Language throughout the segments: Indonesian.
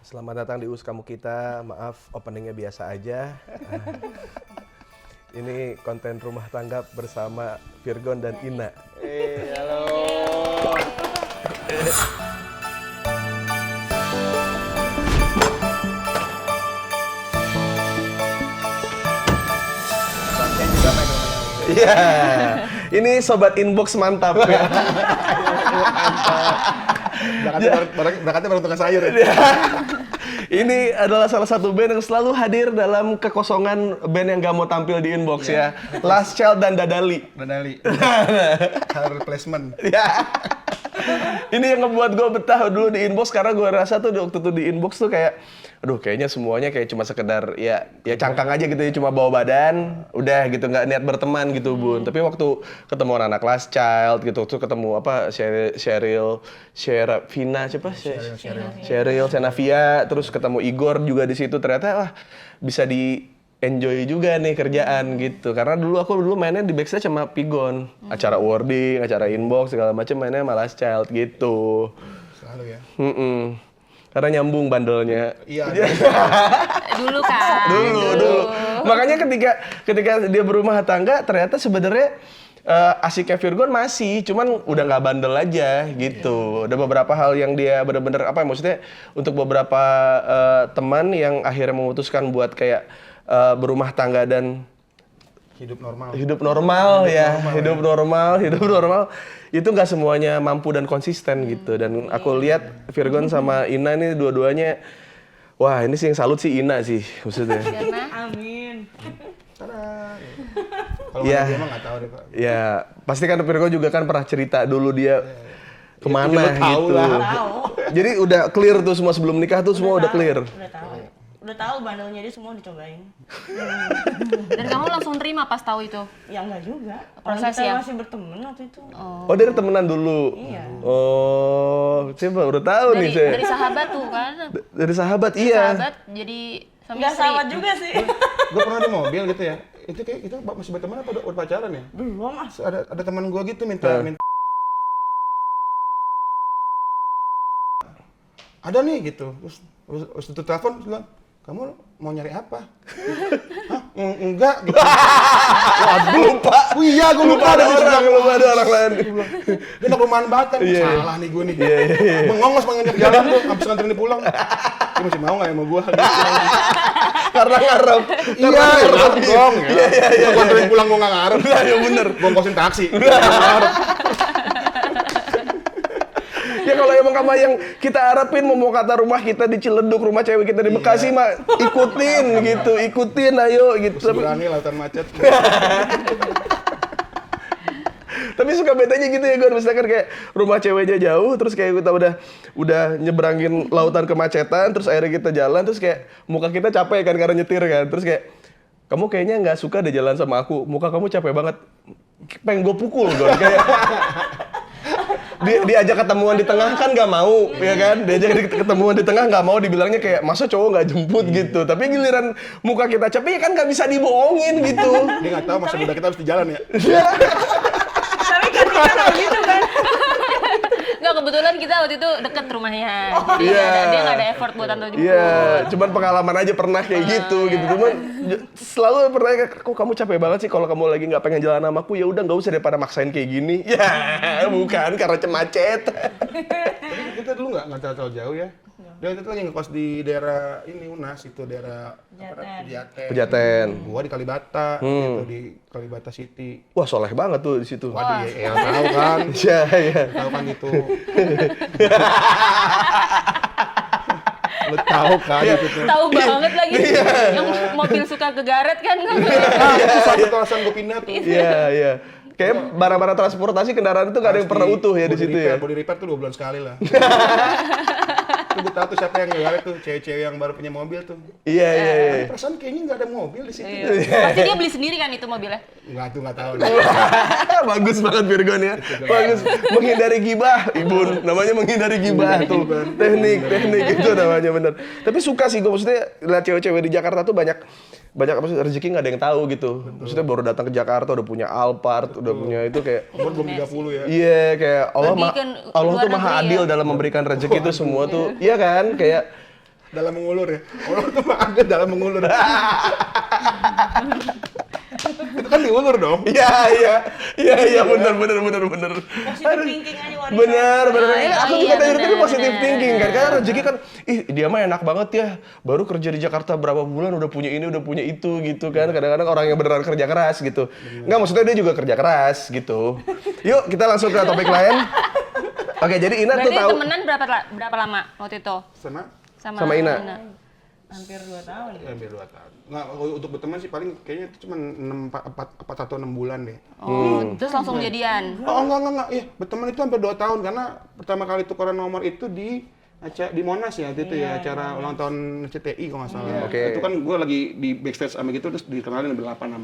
Selamat datang di US Kamu Kita. Maaf, openingnya biasa aja. Ini konten rumah tangga bersama Virgon dan Ina. Halo. Iya, ini sobat inbox mantap ya. Berangkatnya baru tukang sayur ya? Ini adalah salah satu band yang selalu hadir dalam kekosongan band yang gak mau tampil di inbox ya. Last Child dan Dadali. Dadali. Hair replacement. Ya. Ini yang ngebuat gue betah dulu di inbox karena gue rasa tuh waktu itu di inbox tuh kayak aduh kayaknya semuanya kayak cuma sekedar ya cangkang aja gitu ya, cuma bawa badan udah gitu, nggak niat berteman gitu Bun. Tapi waktu ketemu anak Last Child gitu tuh ketemu apa Sheryl Vina siapa Sheryl Senavia, terus ketemu Igor juga di situ, ternyata wah bisa di enjoy juga nih kerjaan gitu. Karena aku dulu mainnya di backstage sama Pigon, acara wording, acara inbox segala macam mainnya sama Last Child gitu. Selalu ya. Karena nyambung bandelnya. Iya. Dulu kan. Dulu. Makanya ketika dia berumah tangga ternyata sebenarnya asiknya Virgon masih, cuman udah nggak bandel aja gitu. Ada beberapa hal yang dia bener-bener maksudnya untuk beberapa teman yang akhirnya memutuskan buat kayak berumah tangga dan hidup normal. Itu nggak semuanya mampu dan konsisten gitu. Dan aku lihat Virgon sama Ina ini dua-duanya, wah ini sih yang salut sih Ina sih maksudnya. Amin. Kalau ya, dia mah nggak tahu deh Pak. Ya pasti kan Virgon juga kan pernah cerita dulu dia kemana gitu. Jadi udah clear tuh semua sebelum nikah tuh semua udah clear. Udah tahu bandelnya dia semua dicobain. Dan kamu langsung terima pas tahu itu? Ya enggak juga. Proses Kita ya? masih berteman waktu itu. Oh dari temenan dulu? Iya. Oh, coba udah tahu nih saya. Dari sahabat tuh kan? Dari sahabat, iya. Sahabat jadi suami Enggak istri. sahabat juga sih. Gue pernah di mobil gitu ya. Itu kayak kita masih berteman apa udah pacaran ya? Belum ah. Terus ada teman gue gitu minta ada nih gitu. Terus itu telepon terus bilang, "Kamu mau nyari apa?" Hah? Enggak gitu. Waduh, lupa. Oh iya, gue lupa ada orang lain. Dia anak rumahan banget kan. Salah nih gue nih. Mengongos menginjak jalan tuh, habis nganterin pulang. Dia masih mau nggak ya sama gue? Karena ngarep. Iya, ngarep dong. Iya. Gue nganterin pulang gue nggak ngarep. Iya bener. Gue ngkosin taksi. Ngarep. Ya kalau emang kamu yang kita harapin mau kata rumah kita di Ciledug, rumah cewek kita di Bekasi mah ikutin ayo gitu. Berani lautan macet. Tapi suka bedanya gitu ya Gon, misalkan kayak rumah ceweknya jauh, terus kayak kita udah nyeberangin lautan kemacetan, terus akhirnya kita jalan, terus kayak muka kita capek kan karena nyetir kan, terus kayak kamu kayaknya nggak suka deh jalan sama aku, muka kamu capek banget, pengen gue pukul Gon, kayak diajak ketemuan di tengah kan nggak mau, ya kan? Diajak ketemuan di tengah nggak mau, dibilangnya kayak masa cowok nggak jemput gitu. Tapi giliran muka kita capek ya kan nggak bisa dibohongin gitu. Dia nggak tahu masa muda kita harus di jalan ya. Tapi kan kita nggak gitu kan. Nggak, kebetulan kita waktu itu deket rumahnya. Jadi dia nggak ada effort buat antar jemput. Iya, cuman pengalaman aja pernah kayak gitu. Cuman selalu pernah kok kamu capek banget sih kalau kamu lagi nggak pengen jalan sama aku, ya udah nggak usah daripada maksain kayak gini. Ya, bukan karena macet. Kita dulu nggak terlalu jauh ya. Dia itu lagi ngekos di daerah ini UNAS, itu daerah Pejaten. Gua di Kalibata, gitu di Kalibata City. Wah, soleh banget tuh di situ. Waduh, ya tahu kan. Iya. Tahu kan itu. Lu tahu kan itu tuh. Tahu banget lagi. Yang mobil suka kegaret kan? Itu satu alasan gua pindah tuh. Iya. Kayak barang-barang transportasi kendaraan itu nggak ada yang pernah utuh ya di situ ya. Body repair tuh 2 bulan sekali lah. Tuh gue tahu tuh siapa yang ngegaret tuh, cewek-cewek yang baru punya mobil tuh. Iya. Perasaan kayaknya nggak ada mobil di situ. Pasti dia beli sendiri kan itu mobilnya? Nggak tahu. Bagus banget Virgon ya. Bagus. Menghindari gibah, Ibu. Namanya menghindari gibah tuh. Teknik itu namanya bener. Tapi suka sih gue, maksudnya lihat cewek-cewek di Jakarta tuh banyak apa sih, rezeki nggak ada yang tahu gitu. Maksudnya baru datang ke Jakarta udah punya Alphard, udah punya itu kayak Umur belum 30 ya. iya, kayak Allah Lebih kan Allah tuh luar maha negeri adil ya. dalam memberikan rezeki itu semua tuh. Iya kan? Kayak dalam mengulur ya. Ulur tuh ada dalam mengulur. Itu kan diulur dong. Iya, benar. Positive thinking aja warisan. Bener. Aku juga dari bener, itu positive bener. thinking kan. Karena rezeki kan, dia mah enak banget ya. Baru kerja di Jakarta berapa bulan udah punya ini, udah punya itu gitu kan. Kadang-kadang orang yang beneran kerja keras gitu. Enggak, maksudnya dia juga kerja keras gitu. Yuk, kita langsung ke topik lain. Oke, jadi Ina tuh Berarti tahu temenan berapa lama waktu itu? Sama Ina. Hampir 2 tahun. Hampir 2 tahun. Nggak, untuk berteman sih paling kayaknya itu cuma 4 atau 6 bulan deh. Terus langsung jadian. Oh enggak. Iya, berteman itu hampir 2 tahun karena pertama kali tukeran nomor itu di Monas ya, waktu itu ya, acara ulang tahun CTI kalau nggak salah. Oke. Itu kan gue lagi di backstage sama gitu, terus dikenalin berlapan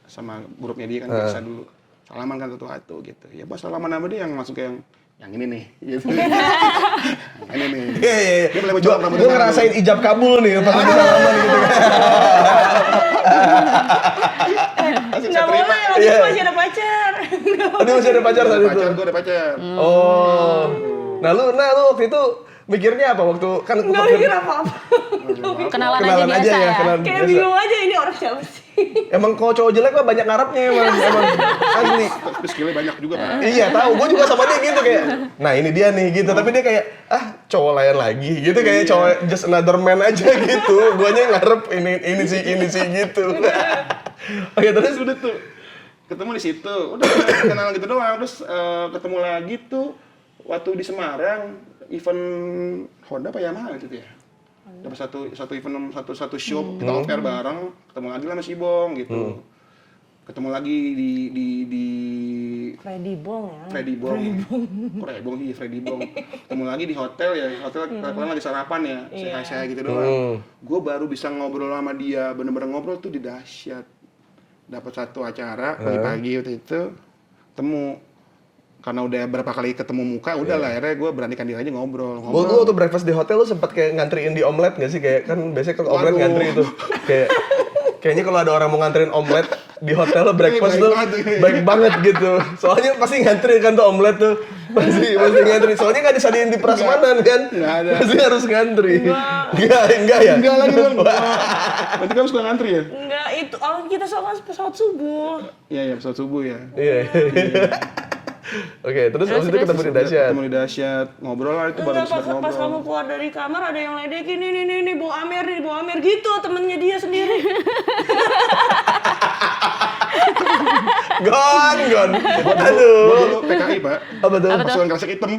sama grupnya dia kan, biasa dulu. Salaman kan satu-satu gitu. Ya pas salaman sama dia yang langsung kayak yang ini nih, gitu. Yang ini nih. Iya. Dia mulai mencolok rambutnya. Gue ngerasain ijab kabul nih pas lagi salaman gitu kan. Nggak boleh, waktu itu masih ada pacar. Tadi masih ada pacar saat itu. Gue ada pacar. Oh. Nah lu waktu itu mikirnya apa waktu kan Nggak mikir apa-apa. Kenalan kenalan aja biasa ya. kenalan Kayak biasa. bingung aja ini orang siapa sih. Emang kalau cowok jelek mah banyak ngarepnya emang asli. Tapi skillnya banyak juga, Pak. Iya tahu, gue juga sama dia gitu kayak, nah ini dia nih gitu, tapi dia kayak cowok lain lagi gitu kayak cowok just another man aja gitu, guanya ngarep ini sih gitu. Oke terus Udah tuh ketemu di situ, udah kenalan gitu doang, terus ketemu lagi tuh waktu di Semarang event Honda apa Yamaha gitu ya. Dapat satu event satu show kita off-air bareng, ketemu lagi lah sama si Bong gitu. Ketemu lagi di Freddy Bong ya. Freddy Bong. Freddy Bong. Ketemu lagi di hotel ya, kalian lagi sarapan ya, saya gitu doang. Gue baru bisa ngobrol sama dia, bener-bener ngobrol tuh di dahsyat. Dapat satu acara pagi-pagi waktu itu, temu. Karena udah berapa kali ketemu muka, udahlah akhirnya gue beranikan diri aja ngobrol. Lu waktu breakfast di hotel lu sempat kayak ngantriin di omelet nggak sih? Kayak kan biasanya kalau omelet ngantri itu. Kayaknya kalau ada orang mau nganterin omelet di hotel breakfast tuh baik banget gitu. Soalnya pasti ngantri kan tuh omelet tuh. Pasti ngantri. Soalnya nggak disadiin di prasmanan kan. Nggak ada. Pasti harus ngantri. Enggak ya? Enggak lagi dong. Berarti kamu suka ngantri ya? Enggak, itu kita soal pesawat subuh. Iya, pesawat subuh ya. Iya. Oke, terus abis itu ketemu di dahsyat. Ketemu di dahsyat, ngobrol lah itu baru Enggak, sempat pas ngobrol. kamu keluar dari kamar ada yang ledekin, nih, Bo Amer gitu, temennya dia sendiri. Gon. Gue Aduh. dulu PKI, Pak. Apa tuh? Pasukan kresek hitam.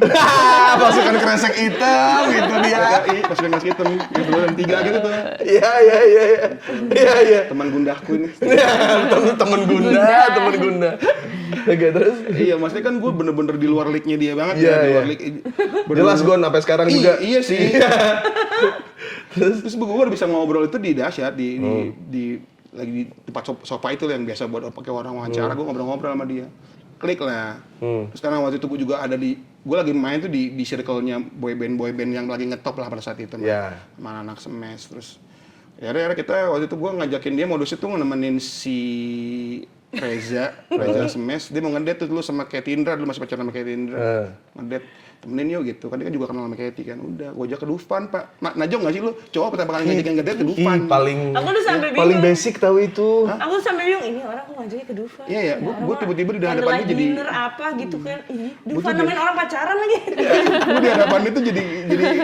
Pasukan kresek hitam gitu dia. PKI, pasukan kresek hitam. Yang 2 dan 3 gitu tuh. Iya. Teman gundahku ini. Temen Gunda. Oke, terus? Iya, maksudnya kan gue bener-bener di luar league-nya dia banget Iya, ya. Di luar iya. league. Jelas Gon sampai sekarang juga. Iya sih. Terus gue udah bisa ngobrol itu di dahsyat, lagi di tempat sofa itu yang biasa buat pakai orang wawancara, gue ngobrol-ngobrol sama dia. Klik lah. Terus karena waktu itu gue juga ada gue lagi main tuh di circle-nya boyband yang lagi ngetop lah pada saat itu. Iya. Sama anak Smash. Terus ya akhirnya kita waktu itu gue ngajakin dia modusnya tuh nemenin si Reza Smash. Dia mau ngedate tuh dulu sama Katy Indra, dulu masih pacaran sama Katy Indra. Ngedate, temenin yuk gitu. Kan dia kan juga kenal sama Katy kan. Udah, gue ajak ke Dufan, Pak. Najong nggak sih lu? Cowok pertama kali ngajakin ngedate ke Dufan. Aku tuh sampai bingung. paling basic tahu itu. Aku tuh sampai bingung, ini orang kok ngajaknya ke Dufan. Iya, ya. Gue tiba-tiba di hadapan dia Candlelight jadi... dinner apa gitu kan. Dufan nemenin orang pacaran lagi. Gue di hadapan itu jadi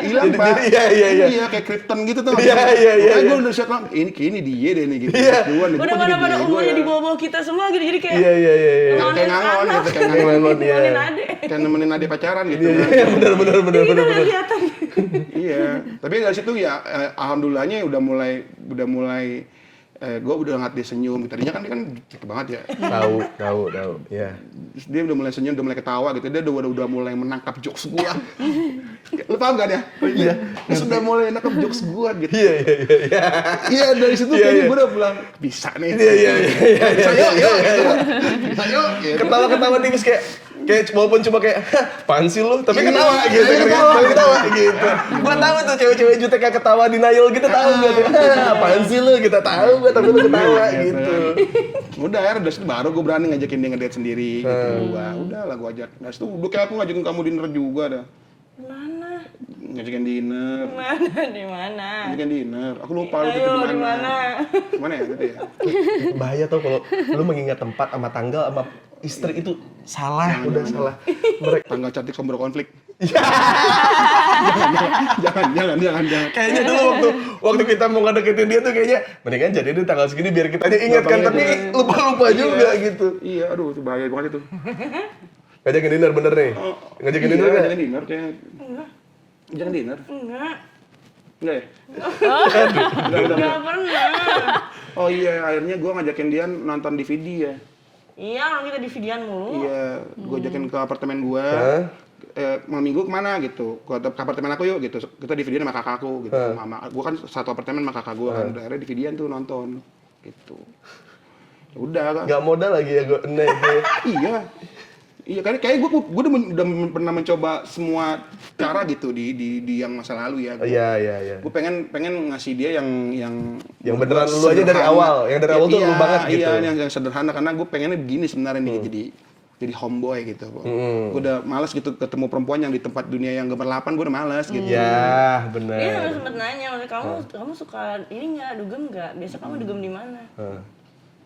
hilang, Pak. Iya. Iya, kayak Krypton gitu tuh. Iya. Makanya gue udah siap bilang, ini dia deh nih gitu. Duluan, Udah mana-mana umurnya di bawah-bawah kita semua gitu. Jadi kayak Iya. Kayak ngangon gitu, kayak Ngangon, iya. nemenin adek. Kayak nemenin adik pacaran gitu. Iya, benar. Kita udah kelihatan. Iya, tapi dari situ ya alhamdulillahnya udah mulai gue udah ngeliat dia senyum. Tadinya kan dia kan cek banget ya. Tahu. Iya. Terus dia udah mulai senyum, udah mulai ketawa gitu. Dia udah mulai menangkap jokes gua. Lu paham gak ya? Iya. Dia sudah mulai menangkap jokes gua gitu. Iya. Iya, dari situ kayaknya gue udah bilang bisa nih. Iya. Bisa yuk gitu. Bisa yuk gitu. Ketawa tipis kayak walaupun cuma kayak apaan sih lu, tapi Iya, ketawa gitu, ketawa gitu. Gua tahu tuh cewek-cewek jutek kayak ketawa denial gitu, tahu gua tuh. Apaan sih lu, kita tahu gua tapi lu ketawa gitu. Udah akhirnya dari situ baru gue berani ngajakin dia ngedate sendiri gitu. Udah lah gue ajak. Dari situ udah kayak aku ngajakin kamu dinner juga dah. Mana? Ngajakin dinner. Di mana? Ngajakin dinner. Aku lupa lu itu Ayo, di di mana. mana? Mana ya gitu ya? Bahaya tau kalau lu mengingat tempat sama tanggal sama istri itu salah, udah salah. Mereka Tanggal cantik sumber konflik. Iya. Jangan. Kayaknya dulu waktu kita mau ngedeketin dia tuh kayaknya mendingan jadi di tanggal segini biar kita aja ingat kan, tapi lupa-lupa juga gitu. Iya, aduh itu bahaya banget itu. Ngajakin dinner bener nih. Ngajakin dinner nggak? Ngajakin dinner kayak. Jangan dinner. Enggak. Enggak ya? Enggak pernah. Oh iya, akhirnya gue ngajakin dia nonton DVD ya. Iya, orang kita di videoan mulu. Iya, gue ajakin ke apartemen gue. Hah? Malam minggu kemana gitu? Ke apartemen aku yuk gitu. Kita di videoan sama kakakku gitu. Mama, gue kan satu apartemen sama kakak gue kan. Akhirnya di videoan tuh nonton gitu. Ya udah kan. Nggak modal lagi ya gue gitu. Iya. Iya kan kayak gue udah pernah mencoba semua cara gitu di yang masa lalu ya. Iya. Gue pengen ngasih dia yang beneran lu aja dari awal, yang dari awal tuh lu banget gitu. Iya, yang sederhana karena gue pengennya begini sebenarnya nih jadi homeboy gitu. Gue udah malas gitu ketemu perempuan yang di tempat dunia yang gambar 8, gue udah malas gitu. Ya, Dia bener. sempet nanya, kamu suka ini nggak, dugem nggak? Biasa kamu dugem di mana?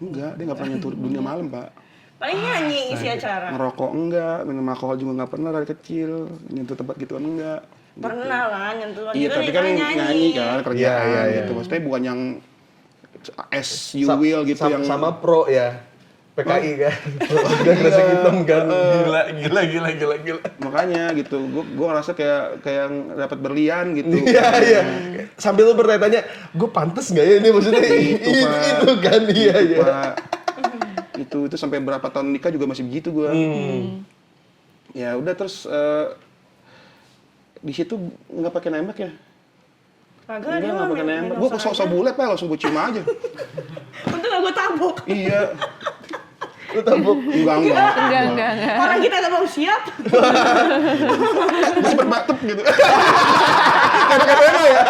Enggak, dia nggak pernah nyentuh dunia malam, Pak. Paling nyanyi isi acara. Ngerokok enggak, minum alkohol juga nggak pernah dari kecil, nyentuh tempat gituan enggak. Pernah lah nyentuh. Iya, tapi kan nyanyi kan kerjaan Iya. gitu. Maksudnya bukan yang as you will gitu yang sama pro ya. PKI kan. Udah kresek hitam kan. Gila. makanya gitu. Gue ngerasa kayak dapat berlian gitu. Iya. Sambil lu bertanya-tanya, gue pantes nggak ya ini maksudnya itu kan iya. Pak. Itu sampai berapa tahun nikah juga masih begitu gue. Ya udah terus di situ nggak pakai nembak ya? Kagak, dia Nggak pakai main nembak. Gue sok bule Pak, langsung gue cium aja. Untung gak gue tabok. Iya. Lu tabuk. Enggak. Enggak. Orang kita gak mau siap. Gue sempet batuk gitu. Kata-katanya ya.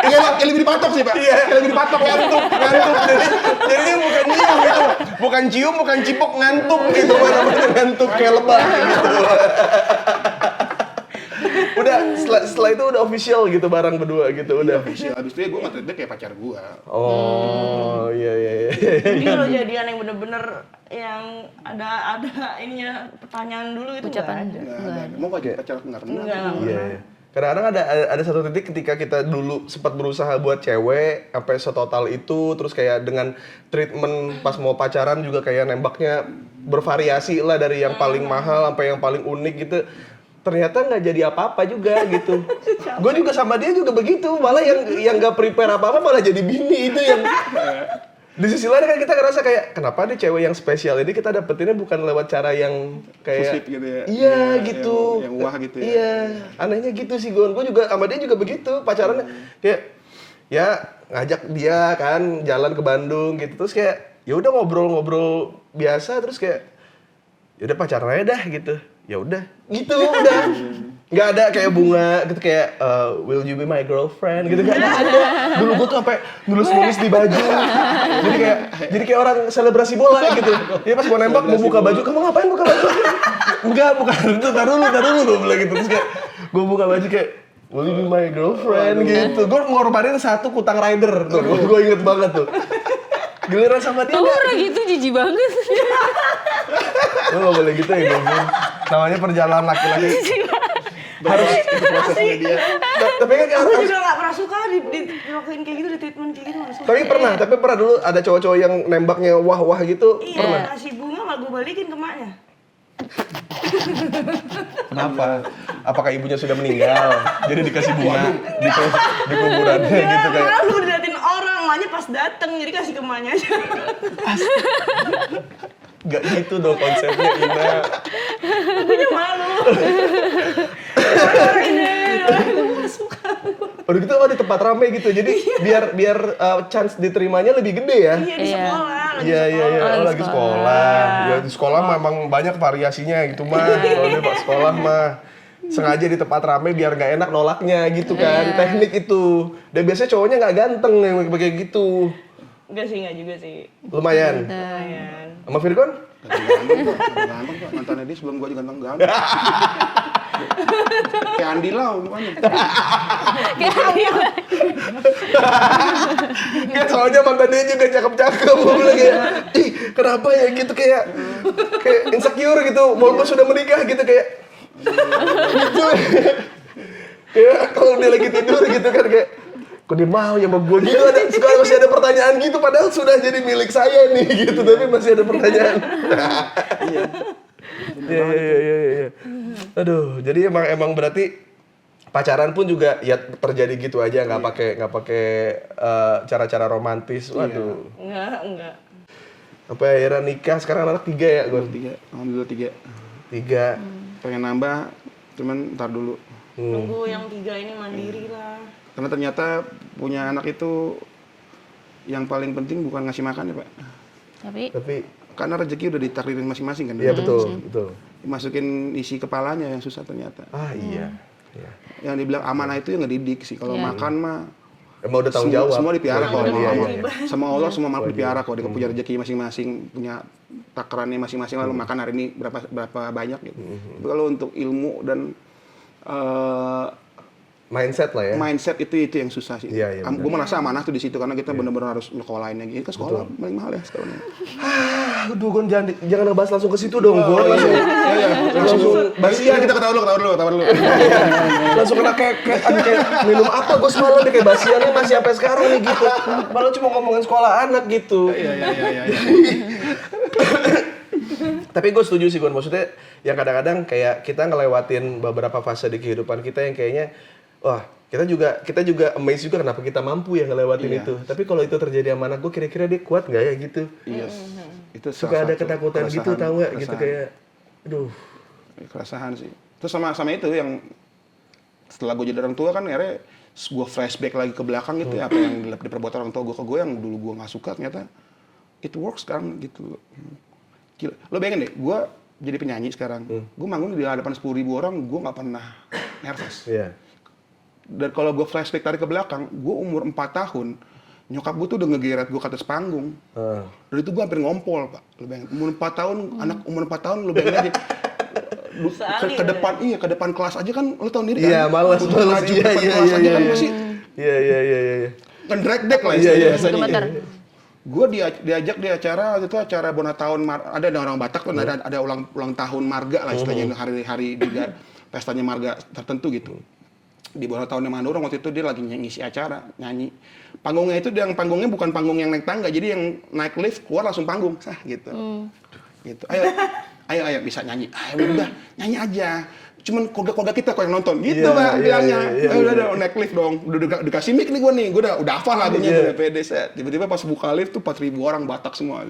Kayak lebih dipatok sih Pak. Kayak lebih dipatok ngantuk. Jadi bukan cium gitu. Bukan cium, bukan cipok, ngantuk gitu. Bener-bener ngantuk kayak lebah gitu. Udah setelah itu udah official gitu bareng berdua gitu udah. Official. Abis itu ya gue nge-treat dia kayak pacar gue. Oh, iya. Jadi kalau jadian yang bener-bener yang ada ininya pertanyaan dulu itu Ucapan. nggak ada. Nggak ada. Mau jadi pacar aku nggak pernah. Enggak. Iya. Kadang-kadang ada satu titik ketika kita dulu sempat berusaha buat cewek sampai setotal itu, terus kayak dengan treatment pas mau pacaran juga kayak nembaknya bervariasi lah dari yang paling mahal sampai yang paling unik gitu. Ternyata nggak jadi apa-apa juga gitu. Gue juga sama dia juga begitu, malah yang nggak prepare apa-apa malah jadi bini itu yang. Di sisi lain kan kita ngerasa kayak kenapa nih cewek yang spesial ini kita dapetinnya bukan lewat cara yang kayak Pusip gitu ya. Iya gitu. Yang wah gitu ya. Iya, anehnya gitu sih Gon. Gue juga sama dia juga begitu pacarannya kayak ya ngajak dia kan jalan ke Bandung gitu terus kayak ya udah ngobrol-ngobrol biasa terus kayak ya udah pacaran aja dah gitu. Ya udah gitu udah. Nggak ada kayak bunga gitu kayak will you be my girlfriend gitu nggak ada. Dulu gue tuh sampai nulis di baju. Jadi kayak orang selebrasi bola gitu. Dia pas mau nembak mau buka baju, kamu ngapain buka baju? Enggak, bukan itu tar dulu gue bilang gitu. Terus kayak gue buka baju kayak will you be my girlfriend gitu. Gue ngorbanin satu kutang rider tuh. Gue inget banget tuh. Giliran sama dia Kamu orang gitu jijik banget. lu gak boleh gitu ya gue. Namanya perjalanan laki-laki. Harus itu prosesnya dia. Tapi kan Aku harus. juga gak pernah suka dilakuin kayak gitu, di treatment kayak gitu. Gak suka. Tapi pernah dulu ada cowok-cowok yang nembaknya wah gitu. Iya, kasih bunga malah gue balikin ke maknya. Kenapa? Apakah ibunya sudah meninggal? Jadi dikasih bunga di kuburannya gitu kayak. Malu diliatin orang, maknya pas dateng, jadi kasih ke maknya aja. Gak gitu dong konsepnya Ina. Akunya malu. Orang ini, gue gak suka. Udah gitu di tempat rame gitu. Jadi biar chance diterimanya lebih gede ya. Iya, di sekolah, lagi Iya. sekolah. Oh, lagi sekolah. Ya di sekolah memang banyak variasinya gitu mah. Kalau di sekolah mah sengaja di tempat rame biar nggak enak nolaknya gitu kan. Teknik itu. Dan biasanya cowoknya nggak ganteng yang kayak gitu. Enggak juga sih. Lumayan. Lumayan. Sama Virgon? Ganteng Pak. Mantannya dia sebelum gua juga ganteng. Kayak Andi Lau mukanya. Ya soalnya mantan dia juga cakep-cakep. Gue bilang kayak, ih kenapa ya gitu kayak insecure gitu. Walaupun sudah menikah gitu kayak gitu. Kayak kalau dia lagi tidur gitu kan kayak, kok dia mau ya sama gue gitu, suka masih ada pertanyaan gitu padahal sudah jadi milik saya nih gitu, tapi masih ada pertanyaan. Iya. Aduh, jadi emang berarti pacaran pun juga ya terjadi gitu aja, nggak pakai cara-cara romantis. Waduh. Enggak. Sampai akhirnya nikah, sekarang anak 3 ya gue. 3, alhamdulillah 3. 3. Pengen nambah, cuman ntar dulu. Nunggu yang 3 ini mandiri lah. Karena ternyata punya anak itu yang paling penting bukan ngasih makan ya Pak. Tapi Karena rezeki udah ditakdirin masing-masing kan. iya betul. Masukin isi kepalanya yang susah ternyata. Iya. Yang dibilang amanah itu yang ngedidik sih. Kalau makan mah Emang udah tanggung jawab. semua dipiara kok. Iya. Sama Allah semua makhluk dipiara kok. Dia punya rezeki masing-masing, punya takarannya masing-masing. Lalu makan hari ini berapa banyak gitu. Tapi kalau untuk ilmu dan Mindset lah ya. mindset itu yang susah sih. Iya, Gue merasa amanah tuh di situ karena kita benar-benar harus nyekolahin lagi. Kan sekolah paling mahal ya sekarang. Aduh, Gon jangan ngebahas langsung ke situ dong, Gon. Langsung Basian kita ketawa dulu. langsung kena kayak minum apa gue semalam deh, kayak basiannya masih sampai sekarang nih gitu. Padahal cuma ngomongin sekolah anak gitu. Iya. Tapi gue setuju sih Gon, maksudnya yang kadang-kadang kayak kita ngelewatin beberapa fase di kehidupan kita yang kayaknya wah, kita juga amazed juga kenapa kita mampu ya ngelewatin itu. Tapi kalau itu terjadi sama anak gue, kira-kira dia kuat nggak ya gitu? Iya. Itu Suka ada ketakutan gitu, tahu nggak? Gitu kayak, aduh. Keresahan sih. Terus sama itu yang setelah gue jadi orang tua kan akhirnya gue flashback lagi ke belakang gitu ya, apa yang diperbuat orang tua gue ke gue yang dulu gue nggak suka, ternyata it works sekarang gitu. Gila. Lo bayangin deh, gue jadi penyanyi sekarang, gue manggung di hadapan 10.000 orang, gue nggak pernah nervous. Iya. Dan kalau gue flashback tarik ke belakang, gue umur 4 tahun, nyokap gue tuh udah ngegeret gue ke atas panggung. Dari itu gue hampir ngompol, Pak. Lo bayangin, umur 4 tahun, anak umur 4 tahun, lo bayangin aja. Ke depan kelas aja kan, lo tau sendiri kan? Iya, males. Kelas aja kan masih Iya. nge-drag deck lah Gemeter. Gue diajak di acara, itu acara Bona tahun, ada orang Batak tuh, ada ulang tahun marga lah istilahnya, hari-hari juga pestanya marga tertentu gitu. Di Bona tahunnya Mandurung waktu itu dia lagi ngisi acara, nyanyi. Panggungnya itu panggungnya bukan panggung yang naik tangga, jadi yang naik lift keluar langsung panggung, gitu. Gitu. Ayo bisa nyanyi. Udah nyanyi aja. Cuman koga-koga kita kok yang nonton, gitu Pak bilangnya. Udah naik lift dong. Udah dikasih mic nih gue nih. Gue udah hafal lagunya, udah pede set. Tiba-tiba pas buka lift tuh 4.000 orang Batak semua.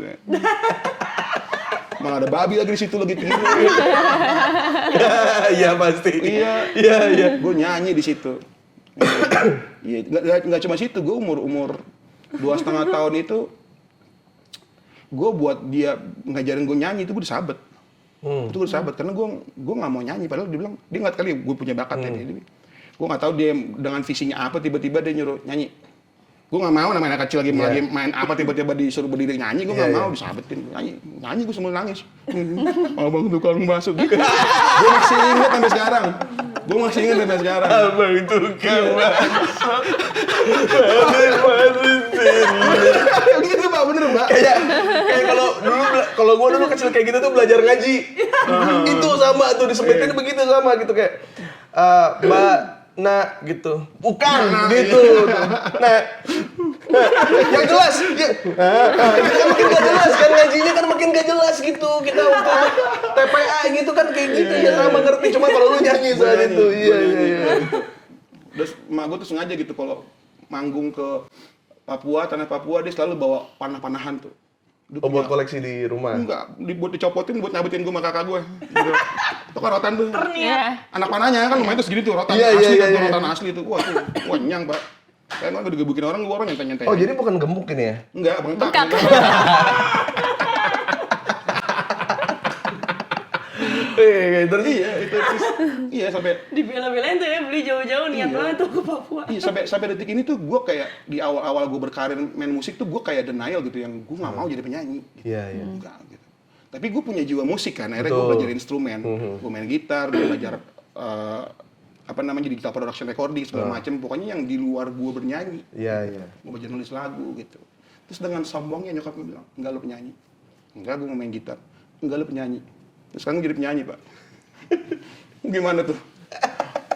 Malah ada babi lagi di situ lagi tidur. Iya pasti. Iya. Gue nyanyi di situ. Iya, nggak cuma situ. Gue umur 2,5 tahun itu, gue buat dia ngajarin gue nyanyi itu gue disabet. Itu gue disabet karena gue nggak mau nyanyi. Padahal dia bilang dia nggak kali gue punya bakat ya. Gue nggak tahu dia dengan visinya apa, tiba-tiba dia nyuruh nyanyi. Gue nggak mau, namanya anak kecil lagi main apa, tiba-tiba disuruh berdiri nyanyi, gue nggak mau, disabetin. Nyanyi gue sambil nangis. Abang tukang bakso gitu. Gue masih ingat sampai sekarang. Abang tukang bakso. Gitu Pak, bener Pak. Kayak kalau gue dulu kecil kayak gitu tuh belajar ngaji. Itu sama tuh disebutin begitu sama gitu kayak Mbak Nah gitu, bukan gitu. Nah, yang jelas, gitu kan makin gak jelas kan ngajinya kan makin gak jelas gitu. Kita untuk TPA gitu kan kayak gitu ya sama ngerti. Cuma kalau lu nyanyi saat itu, iya. Terus emak gue tuh sengaja gitu kalau manggung ke Papua, tanah Papua dia selalu bawa panah-panahan tuh. Buat koleksi di rumah? Enggak, buat dicopotin, buat nyabetin gue sama kakak gue. Gitu. Itu kan rotan tuh. Anak panahnya kan lumayan tuh segini tuh, rotan asli kan, rotan asli tuh. Wah nyang Pak. Kayaknya gue digebukin orang nyantai-nyantai. Oh jadi bukan gemuk ini ya? Enggak, bengkak. Terus Iya sampai Dibela-belain tuh ya, beli jauh-jauh niat banget tuh ke Papua. Iya sampai detik ini tuh gue kayak di awal-awal gue berkarir main musik tuh gue kayak denial gitu, yang gue nggak mau jadi penyanyi. Iya. Enggak gitu. Tapi gue punya jiwa musik kan, akhirnya gue belajar instrumen, gue main gitar, gue belajar apa namanya digital production recording segala macam, pokoknya yang di luar gue bernyanyi. Iya, iya. Gue nulis lagu gitu. Terus dengan sombongnya nyokap gue bilang, enggak lu penyanyi. Enggak, gue mau main gitar. Enggak lu penyanyi. Terus sekarang gue jadi penyanyi, Pak. Gimana tuh?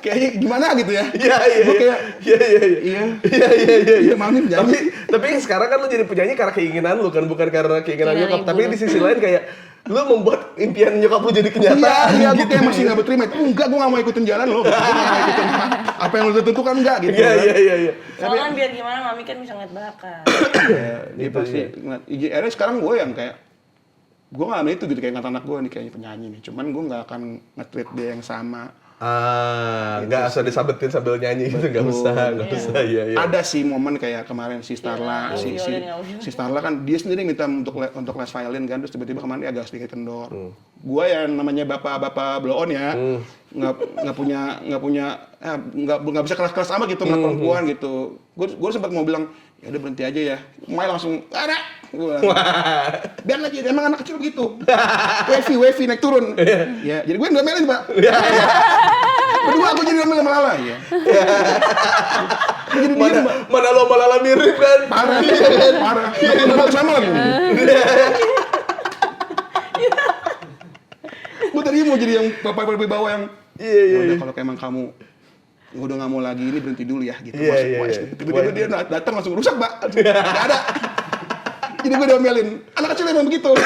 Kayaknya gimana gitu ya? Iya. Gue kayak, iya, mami penyanyi. Tapi sekarang kan lu jadi penyanyi karena keinginan lu kan, bukan karena keinginan Keinginan nyokap. ibu Tapi lu. di sisi lain kayak lu membuat impian nyokap lu jadi kenyataan. Iya, gue kayak masih nggak berterima. Enggak, gue nggak mau ikutin jalan lo. Gue nggak mau ikutin apa yang lo tentukan enggak gitu. Iya. Soalnya kan biar gimana mami kan bisa ngeliat bakat. Dia pasti ngeliat. Akhirnya sekarang gue yang kayak gue ngalamin itu gitu, kayak ngata anak gue nih kayaknya penyanyi nih. Cuman gue nggak akan nge-treat dia yang sama. Nggak usah disabetin sambil nyanyi gitu, nggak usah, iya. Ada sih momen kayak kemarin si Starla, si Starla kan dia sendiri minta untuk les violin kan, terus tiba-tiba kemarin dia agak sedikit kendor. Gua yang namanya bapak blow on ya, nggak bisa keras-keras amat gitu sama perempuan gitu. Gue sempat mau bilang, ya udah berhenti aja ya. Mai langsung ada. Biar lagi, emang anak kecil begitu. Wavy naik turun. Ya, jadi gue nggak melin Pak. Berdua aku jadi Romel sama Lala ya. Jadi diem, Mbak. Mana lo malah mirip kan? Parah. Bapak sama lagi. Gue tadi mau jadi yang bapak bawah yang udah kalau emang kamu udah nggak mau lagi ini berhenti dulu ya gitu. Iya. Tiba-tiba dia datang langsung rusak Mbak. Nggak ada. Jadi gue diomelin, anak kecil emang begitu.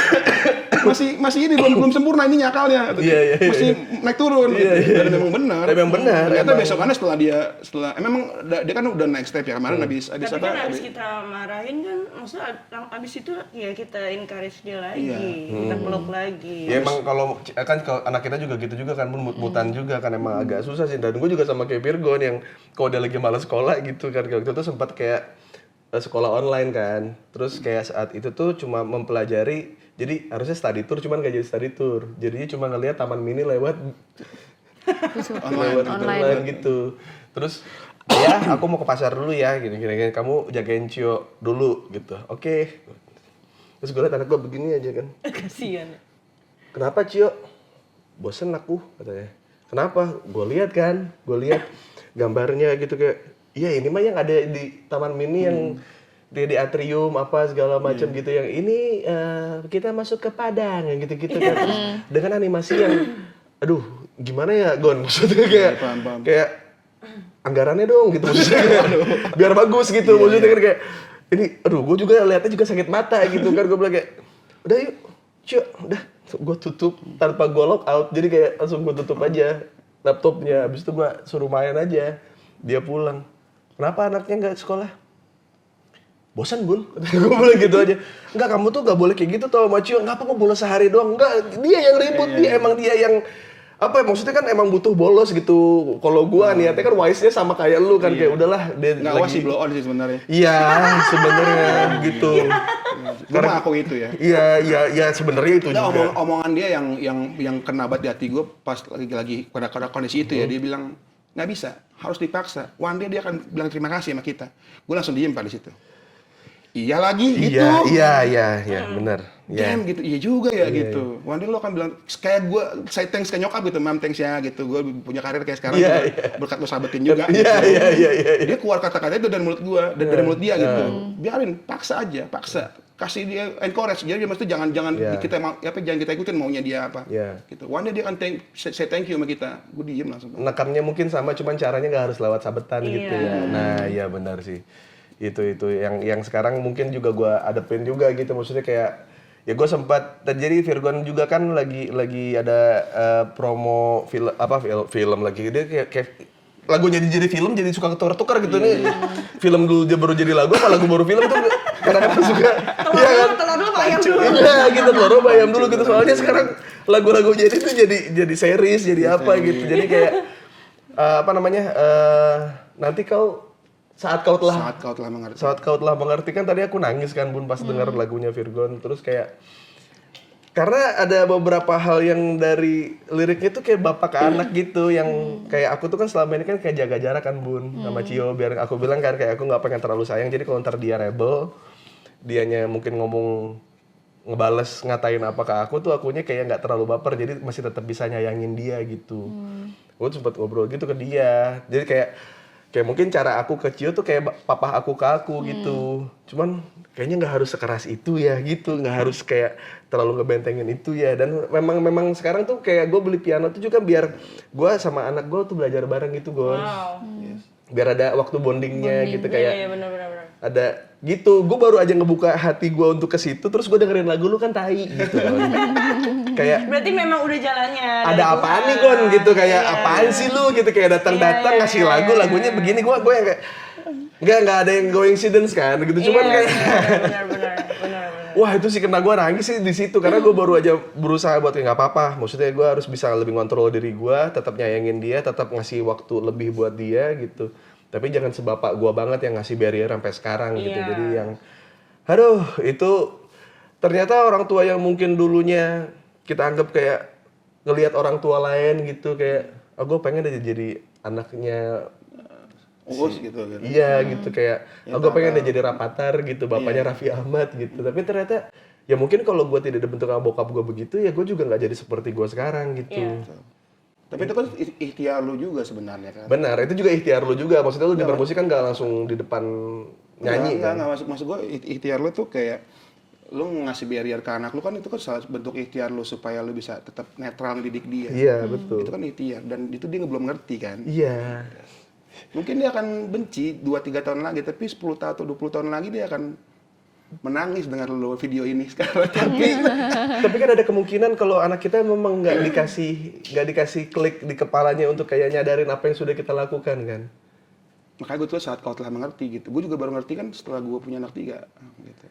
Masih ini belum sempurna ini nyakalnya. Iya. Masih naik turun gitu. Dan memang benar. Ternyata besokannya setelah memang dia kan udah next step ya kemarin habis Tapi kan abis kita marahin kan, maksudnya abis itu ya kita encourage dia lagi, kita peluk lagi. Ya emang kalau anak kita juga gitu juga kan, mut-mutan juga kan, emang agak susah sih. Dan gue juga sama kayak Virgon yang kalau dia lagi malas sekolah gitu kan, waktu itu sempat kayak sekolah online kan, terus kayak saat itu tuh cuma mempelajari, jadi harusnya study tour cuman gak jadi study tour, jadinya cuma ngelihat Taman Mini lewat online gitu. Terus ya aku mau ke pasar dulu ya, gini kamu jagain Cio dulu gitu, oke. Terus gue liat anak gue begini aja kan, Kasian. kenapa Cio? Bosen aku katanya. Kenapa? Gue lihat gambarnya gitu kayak, iya ini mah yang ada di Taman Mini yang dia di atrium apa segala macam gitu, yang ini kita masuk ke Padang yang gitu-gitu kan. Terus dengan animasi yang aduh gimana ya Gon, maksudnya kayak anggarannya dong gitu maksudnya. Biar bagus gitu maksudnya kan, kayak ini aduh gue juga lihatnya juga sakit mata gitu kan. Gue bilang kayak udah yuk Cuk, udah gue tutup tanpa gue lock out, jadi kayak langsung gue tutup aja laptopnya. Habis itu gue suruh main aja, dia pulang. Kenapa anaknya nggak sekolah? Bosan Bun, gue bilang gitu aja. Enggak, kamu tuh nggak boleh kayak gitu tau sama Cio. Ngapa kok bolos sehari doang? Enggak, dia yang ribut, dia yang apa ya, maksudnya kan emang butuh bolos gitu. Kalau gua niatnya kan wise-nya sama kayak lu kan, kayak udahlah dia nggak lagi sih blow on sih sebenarnya. Iya, sebenarnya gitu. Gue mah aku itu ya. Iya sebenarnya itu Nah, juga. omongan dia yang kena banget di hati gue pas lagi pada kondisi itu ya, dia bilang nggak bisa, harus dipaksa. One day dia akan bilang terima kasih sama kita. Gue langsung diem pada situ. Iya lagi gitu. Iya, benar. Damn gitu, iya juga ya gitu. One day lo akan bilang, kayak gue, saya thanks ke nyokap gitu, mam thanks ya gitu. Gue punya karir kayak sekarang juga, berkat lo sahabatin juga gitu. Iya. Dia keluar kata-kata itu dari mulut gue, dari mulut dia gitu. Biarin, paksa aja, paksa. Kasih dia encourage, jadi dia mesti jangan kita ikutin maunya dia apa. Gitu. One day dia akan say thank you sama kita. Gue diem langsung. Nekannya mungkin sama, cuman caranya nggak harus lewat sabetan gitu ya. Nah, iya benar sih. Itu yang sekarang mungkin juga gue adepin juga gitu, maksudnya kayak ya gue sempat terjadi Virgon juga kan lagi ada promo film lagi, dia kayak lagunya jadi film jadi suka ketukar-tukar gitu nih. Film dulu dia baru jadi lagu, apa lagu baru film tuh kadang-kadang suka telur dulu bayam dulu. Iya gitu, telur bayam dulu gitu, soalnya sekarang lagu-lagunya itu jadi series, jadi apa gitu. Jadi kayak nanti saat kau telah mengerti kan, tadi aku nangis kan Bun pas dengar lagunya Virgon. Terus kayak karena ada beberapa hal yang dari liriknya tuh kayak bapak ke anak gitu, yang kayak aku tuh kan selama ini kan kayak jaga jarak kan Bun sama Cio, biar aku bilang kan kayak aku nggak pengen terlalu sayang, jadi kalau ntar dia rebel, dianya mungkin ngomong ngebales ngatain apa ke aku tuh akunya kayak nggak terlalu baper, jadi masih tetap bisa nyayangin dia gitu. Gue sempet ngobrol gitu ke dia. Jadi kayak mungkin cara aku ke Cio tuh kayak papa aku ke aku gitu. Cuman kayaknya nggak harus sekeras itu ya gitu, nggak harus kayak terlalu ngebentengin itu ya. Dan memang sekarang tuh kayak gue beli piano tuh juga biar gue sama anak gue tuh belajar bareng gitu, Gon. Wow. Biar ada waktu bondingnya gitu kayak. Iya, benar. Ada gitu, gue baru aja ngebuka hati gue untuk ke situ, terus gue dengerin lagu lu kan tai gitu. Kayak Berarti memang udah jalannya. ada apaan nih Gon gitu, kayak apaan sih lu gitu, kayak datang ngasih lagu lagunya begini, gue yang kayak nggak ada yang coincidence kan gitu, cuman kayak Benar. wah itu sih kena gue nangis sih di situ karena gue baru aja berusaha buat nggak apa-apa, maksudnya gue harus bisa lebih ngontrol diri gue, tetap nyayangin dia, tetap ngasih waktu lebih buat dia gitu. Tapi jangan sebapak gua banget yang ngasih barrier sampai sekarang gitu. Jadi yang aduh, itu ternyata orang tua yang mungkin dulunya kita anggap kayak ngelihat orang tua lain gitu kayak gue pengen aja jadi anaknya Uus gitu kan. iya gitu kayak gue pengen aja jadi Rapatar gitu, bapaknya Raffi Ahmad gitu. Tapi ternyata ya mungkin kalau gua tidak dibentuk sama bokap gua begitu ya gua juga nggak jadi seperti gua sekarang gitu. Tapi itu kan ikhtiar lu juga sebenarnya kan. Benar, itu juga ikhtiar lu juga. Maksudnya lu di bermusik kan gak langsung di depan nyanyi kan? Enggak, maksud gue ikhtiar lu tuh kayak lu ngasih barrier ke anak lu kan itu kan salah bentuk ikhtiar lu supaya lu bisa tetap netral ngedidik dia. Iya, betul. Itu kan ikhtiar dan itu dia belum ngerti kan. Iya. Mungkin dia akan benci 2-3 tahun lagi, tapi 10 tahun atau 20 tahun lagi dia akan menangis dengar lu video ini sekarang. Tapi kan ada kemungkinan kalau anak kita memang nggak dikasih klik di kepalanya untuk kayak nyadarin apa yang sudah kita lakukan kan. Makanya gue tuh saat kau telah mengerti gitu. Gue juga baru ngerti kan setelah gue punya anak 3 gitu.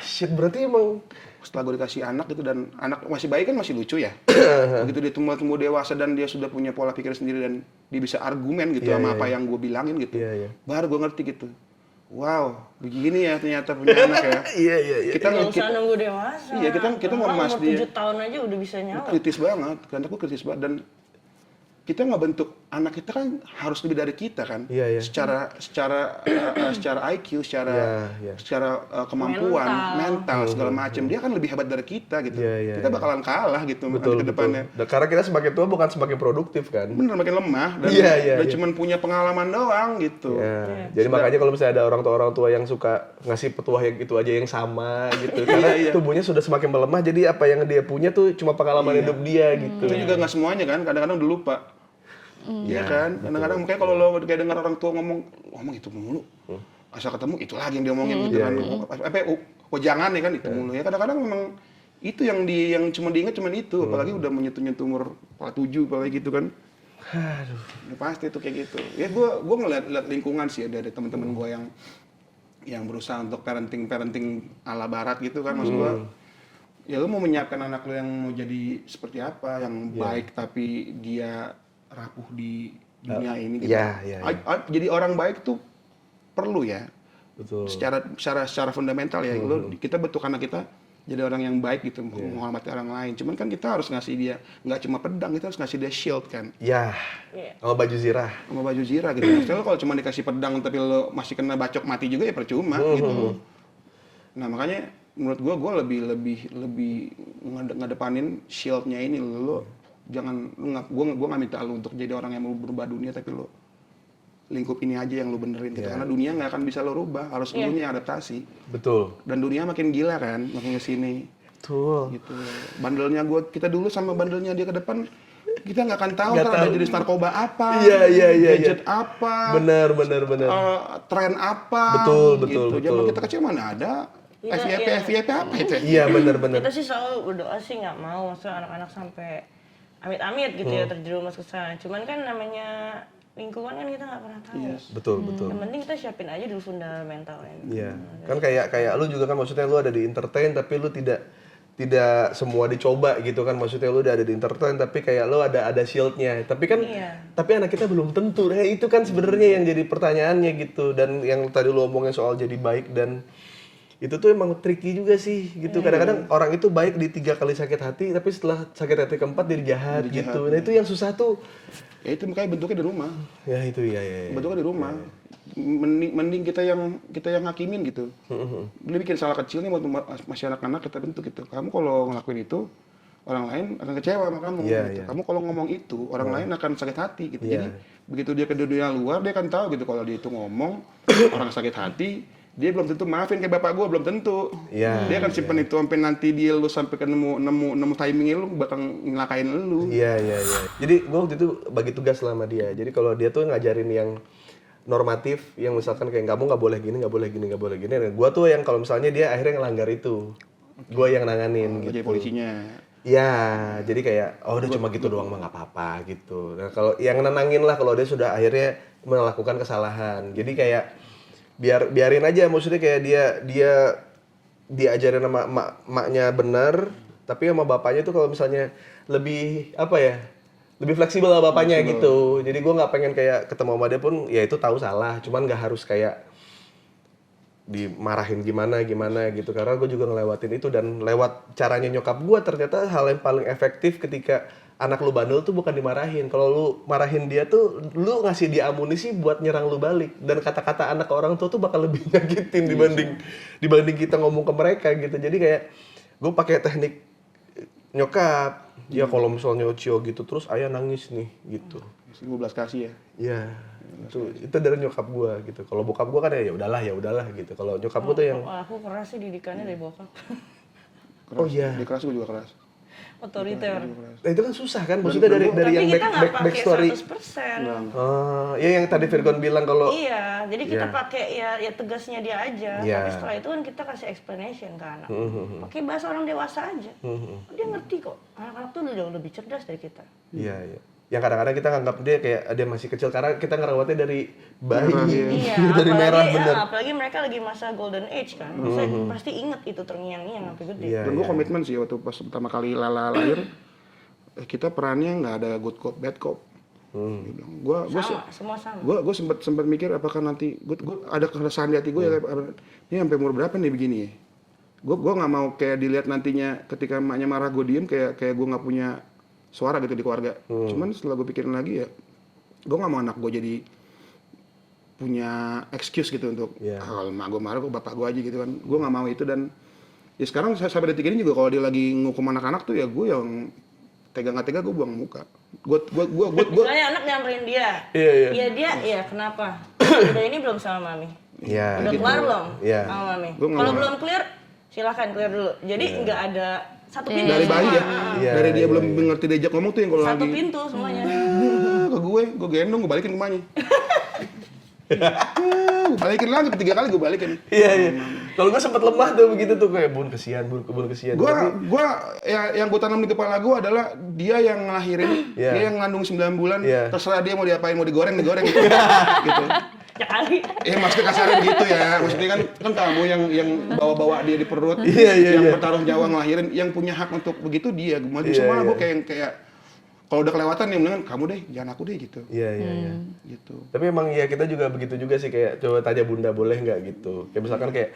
Shit, berarti emang Setelah gue dikasih anak gitu dan anak masih bayi kan masih lucu ya. Begitu dia tumbuh dewasa dan dia sudah punya pola pikir sendiri dan dia bisa argumen gitu sama apa yang gue bilangin gitu. Baru gue ngerti gitu. Wow, begini ya ternyata punya anak ya. Iya. Kita Nggak usah nunggu dewasa. Iya, kita ngemas dia. 7 tahun aja udah bisa nyala. Kritis banget, karena aku kritis banget dan kita ngebentuk anak kita kan harus lebih dari kita kan. Iya. Secara IQ, secara kemampuan, mental segala macam dia kan lebih hebat dari kita gitu. Kita bakalan kalah gitu nanti ke depannya. Karena kita semakin tua bukan semakin produktif kan. Bener makin lemah dan cuma punya pengalaman doang gitu. Jadi makanya kalau misalnya ada orang tua yang suka ngasih petuah yang itu aja yang sama gitu karena tubuhnya sudah semakin melemah, jadi apa yang dia punya tuh cuma pengalaman hidup dia gitu. Itu juga nggak semuanya kan, kadang-kadang udah lupa. Iya kan, kadang-kadang makanya kalau lo kayak dengar orang tua ngomong itu mulu, asal ketemu itu lagi yang dia omongin gitu kan. Jangan ya kan itu mulu ya. Kadang-kadang memang itu yang cuma diingat cuma itu, apalagi udah menyentuh umur 47 apalagi gitu kan. Aduh, ya pasti itu kayak gitu. Ya gue ngeliat lingkungan sih ada teman-teman gue yang berusaha untuk parenting ala barat gitu kan, maksud gue. Ya lu mau menyiapkan anak lu yang mau jadi seperti apa, yang baik tapi dia rapuh di dunia ini gitu. Jadi orang baik tuh perlu ya. Betul. Secara fundamental ya. Kita bentuk anak kita jadi orang yang baik gitu, menghormati orang lain. Cuman kan kita harus ngasih dia nggak cuma pedang, kita harus ngasih dia shield kan. Iya. Sama baju zirah. Sama baju zirah gitu. Maksudnya lo kalau cuma dikasih pedang tapi lo masih kena bacok mati juga ya percuma gitu. Nah, makanya menurut gue lebih ngedepanin shieldnya ini lo jangan gue nggak minta lo untuk jadi orang yang mau berubah dunia, tapi lo lingkup ini aja yang lo benerin gitu. Karena dunia nggak akan bisa lo rubah, harus lo yang adaptasi. Betul. Dan dunia makin gila kan, makin kesini. Betul. Gitu. Bandelnya kita dulu sama bandelnya dia ke depan, kita nggak akan tahu kan ada jenis narkoba apa, gadget apa, benar. tren apa, betul. Zaman kita kecil mana ada FYP apa itu? Iya benar. Kita sih selalu berdoa sih nggak mau maksudnya anak-anak sampai amit-amit gitu ya terjerumus ke sana. Cuman kan namanya lingkungan kan kita nggak pernah tahu. Betul. Yang penting kita siapin aja dulu fundamentalnya. Iya. Kan kayak lu juga kan maksudnya lu ada di entertain tapi lu tidak semua dicoba gitu kan, maksudnya lu udah ada di entertain tapi kayak lu ada shieldnya. Tapi kan tapi anak kita belum tentu. Itu kan sebenarnya yang jadi pertanyaannya gitu. Dan yang tadi lu omongin soal jadi baik dan itu tuh emang tricky juga sih gitu. Kadang-kadang orang itu baik di 3 kali sakit hati tapi setelah sakit hati keempat jadi jahat gitu. Nah itu yang susah tuh. Ya itu makanya bentuknya di rumah. Ya itu ya. Bentuknya di rumah. Mending kita yang hakimin gitu. Dia bikin salah kecil nih masih anak-anak kita bentuk gitu. Kamu kalau ngelakuin itu orang lain akan kecewa sama kamu. Iya, gitu. iya. Kamu kalau ngomong itu, orang lain akan sakit hati gitu. Iya. Jadi begitu dia ke dunia luar, dia akan tahu gitu kalau dia itu ngomong orang sakit hati, dia belum tentu maafin kayak bapak gua, belum tentu. Iya, Dia akan simpen itu sampai nanti dia lu sampai nemu timingnya lu bakal ngelakain lu. Iya. Jadi gue waktu itu bagi tugas sama dia. Jadi kalau dia tuh ngajarin yang normatif, yang misalkan kayak kamu nggak boleh gini, nggak boleh gini, nggak boleh gini. Nah, gue tuh yang kalau misalnya dia akhirnya ngelanggar itu, gue yang nanganin Jadi gitu. polisinya. Iya, jadi kayak udah cuma gitu doang mah nggak apa-apa gitu. Nah kalau yang nenangin lah kalau dia sudah akhirnya melakukan kesalahan. Jadi kayak biarin aja, maksudnya kayak dia diajarin sama maknya benar, tapi sama bapaknya tuh kalau misalnya lebih apa ya, lebih fleksibel lah bapaknya gitu. Jadi gue nggak pengen kayak ketemu sama dia pun ya itu tahu salah, cuman nggak harus kayak dimarahin gimana gitu, karena gue juga ngelewatin itu. Dan lewat caranya nyokap gue ternyata hal yang paling efektif ketika anak lu bandel tuh bukan dimarahin. Kalau lu marahin dia tuh lu ngasih dia amunisi buat nyerang lu balik, dan kata-kata anak ke orang tua tuh bakal lebih nyakitin dibanding kita ngomong ke mereka gitu. Jadi kayak gue pakai teknik nyokap, ya kalau misalnya Cio gitu terus ayah nangis nih gitu. 12 kasih ya. Iya, itu dari nyokap gua gitu. Kalau bokap gua kan ya udahlah gitu. Kalau nyokap gua tuh yang Aku keras sih didikannya dari bokap. Keras. Oh, iya. Dia keras, gue juga keras. Otoriter. nah itu kan susah kan, maksudnya dari yang Tapi kita nggak back story. pakai 100%. Ya yang tadi Virgon bilang kalau Iya, jadi kita Iya. pakai ya tegasnya dia aja. Iya. Tapi setelah itu kan kita kasih explanation ke anak. Pakai bahasa orang dewasa aja. Dia ngerti kok. Anak-anak tuh jauh lebih cerdas dari kita. iya. Yang kadang-kadang kita nganggap dia kayak dia masih kecil karena kita ngerawatnya dari bayi. Iya, dari merah bener. apalagi mereka lagi masa golden age kan. Pasti inget itu terngiang-ngiang sampai gede. Iya. Dan gue komitmen sih waktu pas pertama kali Lala lahir, kita perannya nggak ada good cop, bad cop. Gue Semua sama. gue sempat mikir apakah nanti gue ada keresahan di hati gue ya, ini sampai umur berapa nih begini ya. Gue nggak mau kayak dilihat nantinya ketika emaknya marah gue diem kayak gue nggak punya suara gitu di keluarga. Cuman setelah gue pikirin lagi ya, gue nggak mau anak gue jadi punya excuse gitu untuk kalau emak gue marah gue bapak gue aja gitu kan. Gue nggak mau itu. Dan ya sekarang sampai detik ini juga kalau dia lagi ngukum anak-anak tuh ya gue yang tega nggak tega gue buang muka. Gue Misalnya anak nyamperin dia. Iya. Iya dia, iya kenapa? Udah ini belum sama mami. Iya. Udah kelar belum? Iya. Sama mami. Gua nggak Kalau mau. belum clear, silahkan clear dulu. Jadi nggak ada satu pintu. dari bayi ya, Iya, dari dia iya, belum ngerti diajak ngomong tuh yang kalau Satu lagi pintu semuanya. ke gue gendong, gue balikin ke emaknya. Gue balikin lagi, 3 kali gue balikin. Iya. Kalau gue sempat lemah tuh begitu tuh kayak bun kesian. Gue yang gue tanam di kepala gue adalah dia yang ngelahirin, Iya. dia yang ngandung 9 bulan, Iya. terserah dia mau diapain, mau digoreng gitu. Gitu. Ya kali. Maksudnya kasarin gitu ya. Maksudnya kan kamu yang bawa-bawa dia di perut, Iya. yang bertaruh nyawa ngelahirin, yang punya hak untuk begitu dia. Iya, Semua iya. gue kayak kalau udah kelewatan nih, mendingan kamu deh, jangan aku deh gitu. Iya. Gitu. Tapi emang ya kita juga begitu juga sih, kayak coba tanya bunda boleh nggak gitu. Kayak misalkan kayak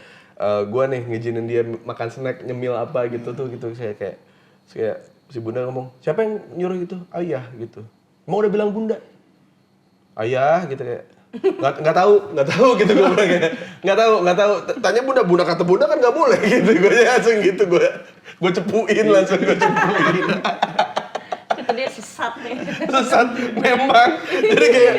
gue nih ngizinin dia makan snack nyemil apa gitu tuh gitu, saya kayak si bunda ngomong siapa yang nyuruh gitu, ayah gitu. Mau udah bilang bunda, ayah gitu kayak nggak tahu gitu gue bilang kayak nggak tahu. Tanya bunda kata bunda kan nggak boleh gitu. Gue langsung gitu gue cepuin langsung. Itu dia sesat nih. Sesat memang. Jadi kayak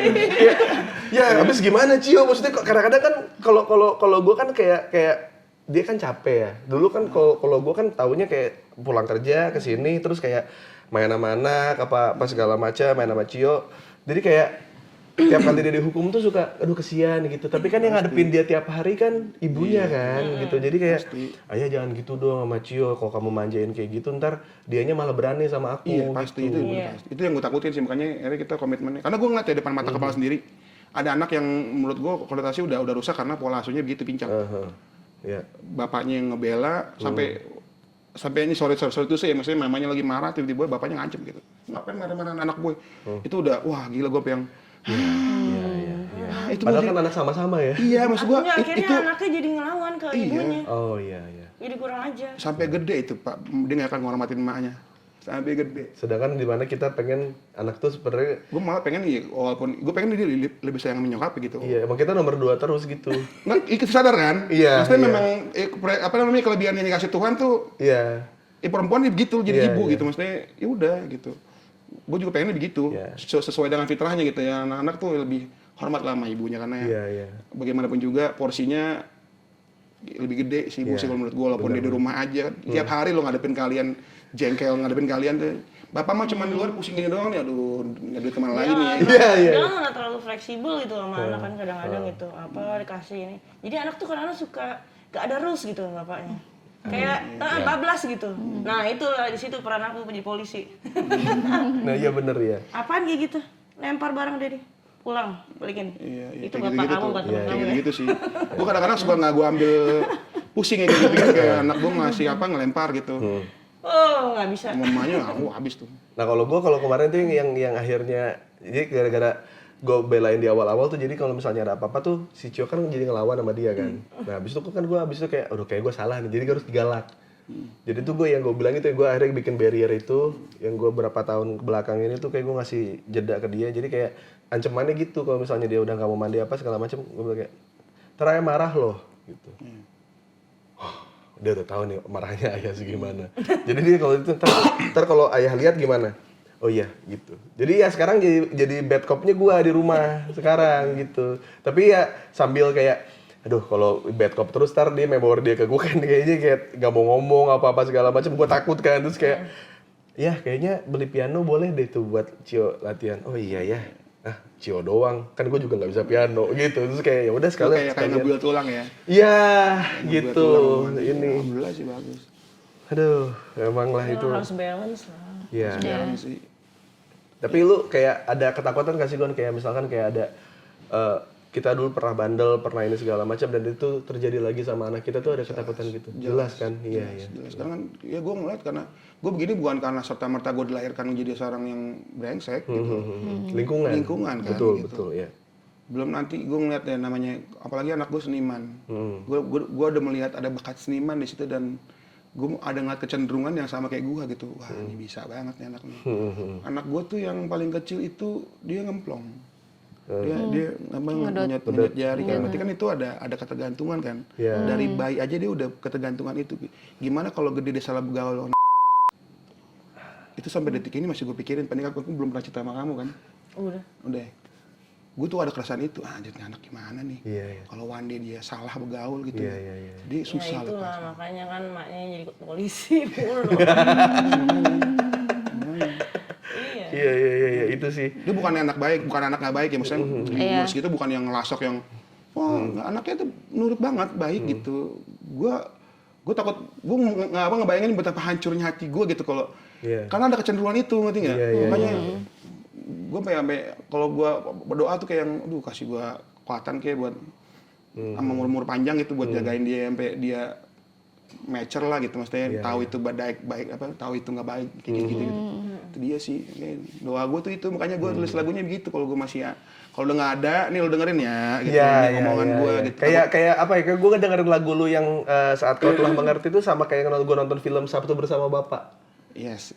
ya habis gimana Cio, maksudnya kadang-kadang kan kalau gue kan kayak dia kan capek ya. Dulu kan kalau gue kan taunya kayak pulang kerja ke sini terus kayak main sama anak apa segala macam, main sama Cio. Jadi kayak tiap kali dia dihukum tuh suka aduh kesian gitu. Tapi kan yang ngadepin dia tiap hari kan ibunya kan gitu. Jadi kayak ayah jangan gitu dong sama Cio, kalau kamu manjain kayak gitu ntar dianya malah berani sama aku. Iya pasti gitu. itu yang gue takutin sih, makanya akhirnya kita komitmennya. Karena gue ngeliat ya depan mata kepala sendiri, ada anak yang menurut gue konotasi udah rusak karena pola asuhnya begitu pincang. Iya. Bapaknya yang ngebela sampai ini sorry itu sih, maksudnya mamanya lagi marah tiba-tiba bapaknya ngancem gitu. Ngapain marah-marah anak gue? Itu udah wah gila gue yang itu Padahal kan anak sama-sama ya. iya maksud gue Akhirnya itu anaknya jadi ngelawan ke Iya. ibunya. Oh iya. Jadi kurang aja. sampai gede itu Pak, dia nggak akan ngormatin emaknya sampai gede. Sedangkan di mana kita pengen anak tuh sebenarnya Gue malah pengen nih, walaupun gue pengen dia lebih sayang sama nyokap gitu. iya, emang kita nomor 2 terus gitu. Nggak, ikut sadar kan? Iya, Maksudnya iya. memang apa namanya kelebihan yang dikasih Tuhan tuh Iya. perempuan nih begitu jadi Iya, ibu iya. gitu, maksudnya ya udah gitu. Gue juga pengennya begitu, Iya. sesuai dengan fitrahnya gitu ya, anak-anak tuh lebih hormat lah sama ibunya karena Iya, iya. bagaimanapun juga porsinya lebih gede sih ibu Iya, sih kalau menurut gue, walaupun dia di rumah aja tiap hari lo ngadepin kalian jengkel, ngadepin kalian tuh bapak mah cuma di luar pusing gini doang nih, aduh nggak duit kemana lagi nih. Iya, iya. Jangan nggak terlalu fleksibel gitu sama anak kan kadang-kadang gitu. Apa dikasih ini. Jadi anak tuh kadang-kadang suka gak ada rules gitu bapaknya. Kayak 14 gitu. Nah itulah di situ peran aku menjadi polisi. Nah iya bener ya. Apaan kayak gitu? Lempar barang Dedi. Pulang, balikin. Iya, Itu kayak bapak gitu-gitu kamu tuh. bukan teman Kayak kamu ya. gitu sih. Gue kadang-kadang suka nggak gue ambil pusing ya kayak gitu kan, kayak anak gue ngasih apa ngelempar gitu. Oh, nggak bisa. Mamanya, habis tuh. Nah kalau kemarin tuh yang akhirnya jadi gara-gara gue belain di awal-awal tuh, jadi kalau misalnya ada apa-apa tuh si Cio kan jadi ngelawan sama dia kan. Nah abis itu kan gue kayak aduh kayak gue salah nih, jadi gue harus digalak. Jadi tuh gue bilang itu gue akhirnya bikin barrier itu yang gue berapa tahun belakang ini tuh kayak gue ngasih jeda ke dia, jadi kayak ancamannya gitu kalau misalnya dia udah nggak mau mandi apa segala macam, gue bilang kayak teraya marah loh gitu. Dia udah tahu nih marahnya ayah segimana. Jadi dia kalau itu ntar kalau ayah lihat gimana? Oh iya gitu. Jadi ya sekarang jadi bad cop-nya gua di rumah sekarang gitu. Tapi ya sambil kayak aduh kalau bad cop terus ntar dia memori dia ke gua kan kayaknya kayak gak mau ngomong apa-apa segala macam, gua takut kan. Terus kayak ya kayaknya beli piano boleh deh tuh buat Cio latihan. Oh iya ya. Ah, Cio doang. Kan gua juga nggak bisa piano gitu. Terus kayak ya udah sekalian. Kayak ngebuild ulang ya. Iya, Ngebuild gitu. ulang. Ini. Alhamdulillah sih bagus. Aduh, emang lah itu. Harus balance lah. Iya. Jalan sih. Tapi lu kayak ada ketakutan gak sih Gon? Kayak misalkan kayak ada kita dulu pernah bandel, pernah ini segala macam dan itu terjadi lagi sama anak kita tuh ada ketakutan gitu. Jelas kan? Iya, iya. Jelas. Sekarang kan ya gue ngeliat karena gue begini bukan karena serta-merta gue dilahirkan menjadi seorang yang brengsek gitu. Lingkungan. Lingkungan kan, Betul, gitu. betul, ya. Belum nanti gue ngeliat ya namanya, apalagi anak gue seniman. Gue udah melihat ada bakat seniman di situ dan gue ada ngeliat kecenderungan yang sama kayak gue gitu. Wah ini bisa banget nih anak nih. Anak gue tuh yang paling kecil itu dia ngemplong. Dia ngenyet jari kan. Berarti kan itu ada ketergantungan kan. Dari bayi aja dia udah ketergantungan itu. Gimana kalau gede dia salah bergaul? Itu sampai detik ini masih gue pikirin. Padahal aku belum pernah cerita sama kamu kan. Udah. Gue tuh ada keresahan itu, anjir anak gimana nih? Iya, iya. Kalau one day dia salah bergaul gitu, Iya, iya, iya. dia susah Ya itulah lepasnya. makanya kan maknya jadi polisi mulu. Iya. Iya, itu sih. Dia bukan anak baik, bukan anak nggak baik ya, maksudnya umur segitu bukan yang ngelasok yang, wah anaknya tuh nurut banget, baik gitu. Gue takut, gue ngebayangin betapa hancurnya hati gue gitu kalau, karena ada kecenderungan itu, ngerti nggak? Makanya gue sampai kalau gue berdoa tuh kayak yang, aduh kasih gue kekuatan kayak buat sama umur panjang gitu buat jagain dia sampai dia mature lah gitu, maksudnya tahu itu baik apa, tahu itu nggak baik kayak gitu. Itu dia sih, kayak doa gue tuh itu, makanya gue tulis lagunya begitu kalau gue masih kalau udah nggak ada, nih lo dengerin ya, gitu ini omongan gue gitu. Kayak apa ya? Kayak gue dengerin lagu lu yang saat kau telah mengerti itu sama kayak gue nonton film Sabtu Bersama Bapak. Yes.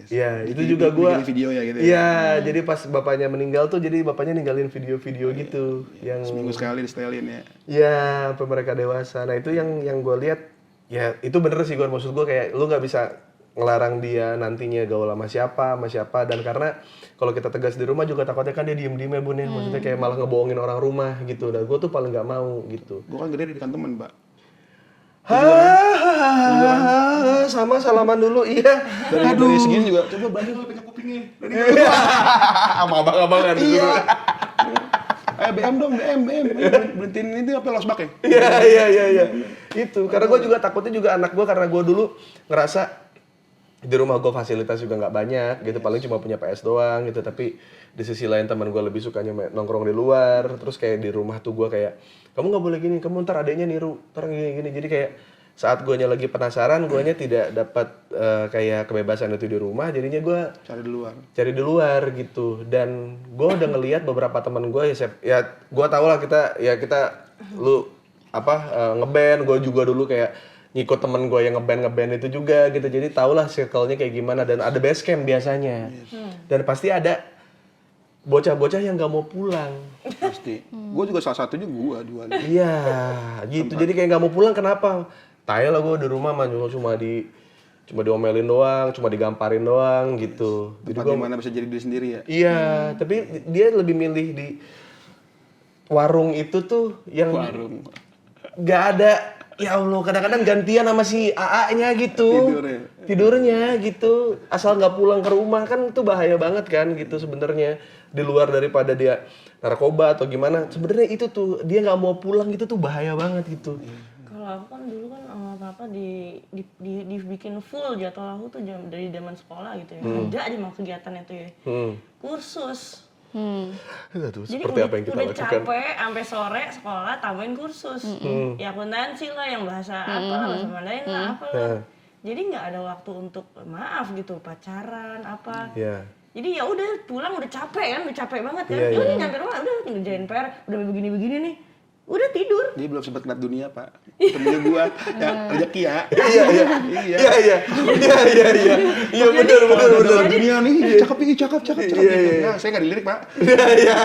Iya, itu juga gue. Bikin video ya gitu. Iya, jadi pas bapaknya meninggal tuh, jadi bapaknya ninggalin video-video gitu, yang Seminggu sekali di setelin ya. Iya, sampai mereka dewasa. Nah itu yang gue lihat, ya itu bener sih gue, maksud gue kayak lu nggak bisa ngelarang dia nantinya gaul sama siapa, dan karena kalau kita tegas di rumah juga takutnya kan dia diem-diem ya Bun ya, maksudnya kayak malah ngebohongin orang rumah gitu, dan gue tuh paling nggak mau gitu. Gue kan gede di dekat temen, Mbak. Sama salaman dulu, iya. Dari segini juga, coba belajar lu pegang kupingnya. Sama abang-abangan gitu. Iya. BM dong, BM. Berhentiin itu apa losbak ya? Iya. Itu, karena gue juga takutnya juga anak gue, karena gue dulu ngerasa di rumah gue fasilitas juga nggak banyak gitu, paling cuma punya PS doang gitu, tapi di sisi lain teman gue lebih sukanya nongkrong di luar, terus kayak di rumah tuh gue kayak, kamu nggak boleh gini, kamu ntar adeknya niru, ntar gini, jadi kayak saat guanya lagi penasaran, guanya tidak dapat kayak kebebasan itu di rumah, jadinya gue cari di luar gitu. Dan gue udah ngelihat beberapa teman gue ya gue tau lah kita lu ngeband, gue juga dulu kayak ngikut temen gue yang ngeband itu juga gitu, jadi tau lah circle-nya kayak gimana, dan ada base camp biasanya, dan pasti ada bocah-bocah yang gak mau pulang. Pasti. Gue juga salah satunya gue dua. Iya, gitu. Jadi kayak gak mau pulang, kenapa? Tai lah gue di rumah mah cuma cuma diomelin doang, cuma digamparin doang gitu. Jadi Tempat dimana bisa jadi diri sendiri ya. iya, tapi dia lebih milih di warung itu tuh yang Warung. nggak ada. Ya Allah, kadang-kadang gantian sama si AA-nya gitu. Tidurnya gitu. Asal nggak pulang ke rumah kan itu bahaya banget kan gitu sebenarnya. Di luar daripada dia narkoba atau gimana, sebenarnya itu tuh dia nggak mau pulang gitu tuh bahaya banget gitu. Kalau aku kan dulu kan sama papa dibikin full jadwal aku tuh dari zaman sekolah gitu ya. Ada aja mau kegiatan itu ya. Kursus. Aduh, Jadi seperti apa yang kita udah lakukan? capek sampai sore sekolah tambahin kursus. Ya akuntansi lah, yang bahasa apa lah, bahasa Mandarin lah, apa lah. Jadi nggak ada waktu untuk maaf gitu, pacaran apa. Iya. Jadi ya udah pulang udah capek kan, udah capek banget kan. Iya, Ya udah nyampe rumah udah ngerjain PR, udah begini-begini nih. Udah tidur. Dia belum sempat ngeliat dunia, Pak. Temennya gua, ya rezeki ya. Iya. Iya benar. Ngeliat dunia nih, cakep. Nah, saya nggak dilirik, Pak. Iya.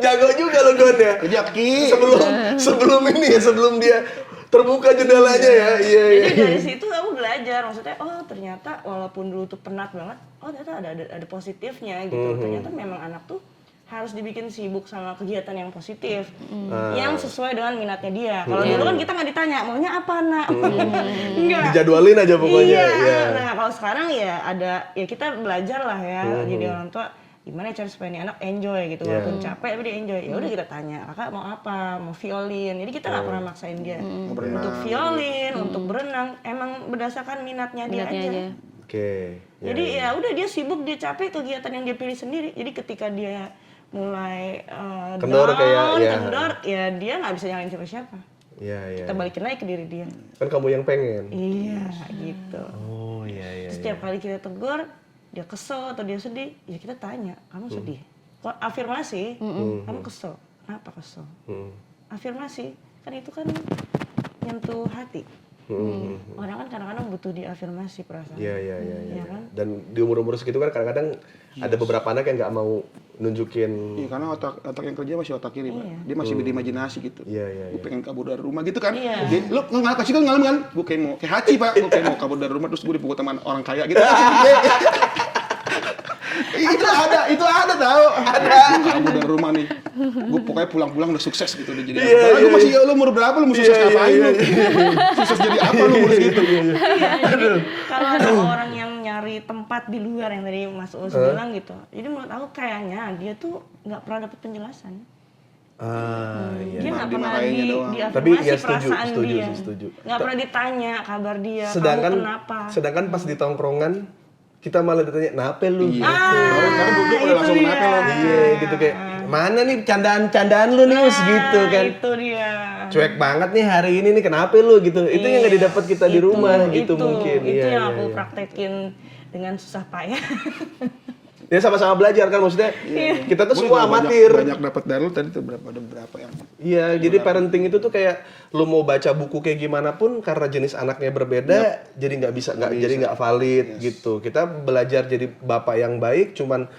Jago juga lo Gon ya. Rezeki. Sebelum ini ya, sebelum dia terbuka jendelanya ya. Iya. Jadi dari situ aku belajar, maksudnya oh ternyata walaupun dulu tuh penat banget, oh ternyata ada positifnya gitu. Ternyata memang anak tuh harus dibikin sibuk sama kegiatan yang positif, yang sesuai dengan minatnya dia. Kalau dulu kan kita nggak ditanya maunya apa nak, enggak. Dijadwalin aja pokoknya. Iya. Nah kalau sekarang ya ada, ya kita belajar lah ya, jadi orang tua gimana cara supaya nih anak enjoy gitu, walaupun capek tapi dia enjoy. Ya udah kita tanya, kakak mau apa, mau violin. Jadi kita nggak pernah maksain dia untuk violin, untuk berenang. Emang berdasarkan minatnya dia aja. Oke. Jadi ya udah dia sibuk, dia capek kegiatan yang dia pilih sendiri. Jadi ketika dia mulai Kendor down, kayak, kendor, ya dia nggak bisa nyalain siapa-siapa. Iya. Kita balikin lagi ke diri dia. Kan kamu yang pengen. Iya, gitu. Oh iya. Setiap kali kita tegur, dia kesel atau dia sedih, ya kita tanya, kamu sedih? Kok afirmasi, kamu kesel, kenapa kesel? Afirmasi, kan itu kan nyentuh hati. Orang kan kadang-kadang butuh diafirmasi perasaan. Iya. Iya kan? Dan di umur-umur segitu kan kadang-kadang ada beberapa anak yang nggak mau nunjukin. Iya, karena otak yang kerja masih otak kiri, Pak. Dia masih berimajinasi gitu. Iya. Gue pengen kabur dari rumah gitu kan. Iya. Dia, lu nggak kasih kan ngalem kan? Gue kayak mau kayak Haji, Pak. Gue kayak mau kabur dari rumah terus gue dipukul teman orang kaya gitu. itu ada tahu. Ada. Kabur dari rumah nih. Gue pokoknya pulang-pulang udah sukses gitu udah jadi. Lu masih lu umur berapa lu mau sukses ngapain lu? Sukses jadi apa lu umur segitu? Jadi kalau ada orang yang nyari tempat di luar yang tadi Mas Uus bilang gitu. Jadi menurut aku kayaknya dia tuh nggak pernah dapet penjelasan. Iya. Dia nggak pernah Dimarahinnya doang. Tapi diafirmasi ya perasaan dia. setuju. Nggak pernah ditanya kabar dia, kamu kenapa. Sedangkan pas di tongkrongan kita malah ditanya, "Nape lu?" Iya. Baru duduk udah langsung dia. kenapa lo? Iya, gitu kayak, "Mana nih candaan lu nih, Us?" gitu kan. Itu dia. Cuek banget nih hari ini nih, kenapa lu gitu. Itu yang nggak didapat kita di rumah gitu mungkin. Itu Iya, yang aku iya. praktekin dengan susah payah. Ya sama-sama belajar kan maksudnya. Kita tuh Gua semua juga amatir. Banyak dapat dari lu tadi tuh ada berapa yang. Iya, jadi parenting itu tuh kayak lu mau baca buku kayak gimana pun karena jenis anaknya berbeda, jadi nggak bisa jadi nggak valid gitu. Kita belajar jadi bapak yang baik, cuman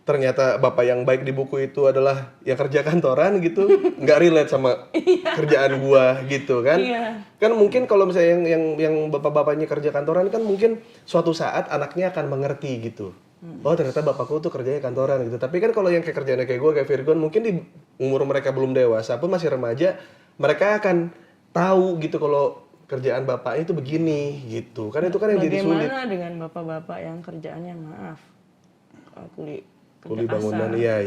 ternyata bapak yang baik di buku itu adalah yang kerja kantoran gitu, nggak relate sama kerjaan gua gitu kan. Iya. Kan mungkin kalau misalnya yang bapak-bapaknya kerja kantoran kan mungkin suatu saat anaknya akan mengerti gitu. Oh ternyata bapakku tuh kerjanya kantoran gitu. Tapi kan kalau yang kayak kerjanya kayak gue, kayak Virgon, mungkin di umur mereka belum dewasa pun masih remaja, mereka akan tahu gitu kalau kerjaan bapaknya itu begini gitu. Kan itu kan yang jadi sulit. Bagaimana dengan bapak-bapak yang kerjaannya maaf kuli Bangunan, iya.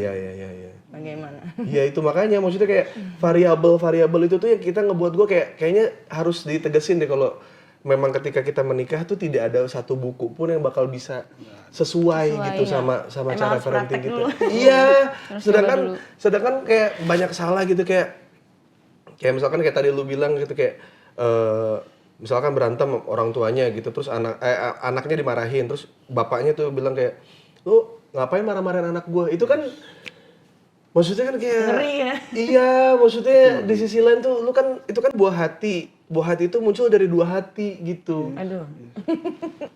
Bagaimana? Iya itu makanya maksudnya kayak variabel itu tuh yang kita ngebuat gue kayaknya harus ditegesin deh kalau memang ketika kita menikah tuh tidak ada satu buku pun yang bakal bisa sesuai gitu ya. sama Emang cara harus parenting praktek kita. dulu. Iya, Harus sedangkan kayak banyak salah gitu kayak misalkan kayak tadi lu bilang gitu kayak misalkan berantem orang tuanya gitu terus anaknya dimarahin terus bapaknya tuh bilang kayak lu ngapain marah-marahin anak gue? Itu kan maksudnya kan kayak Ngeri ya? Iya, maksudnya di sisi lain tuh lu kan itu kan buah hati. Buah hati itu muncul dari dua hati gitu. Aduh.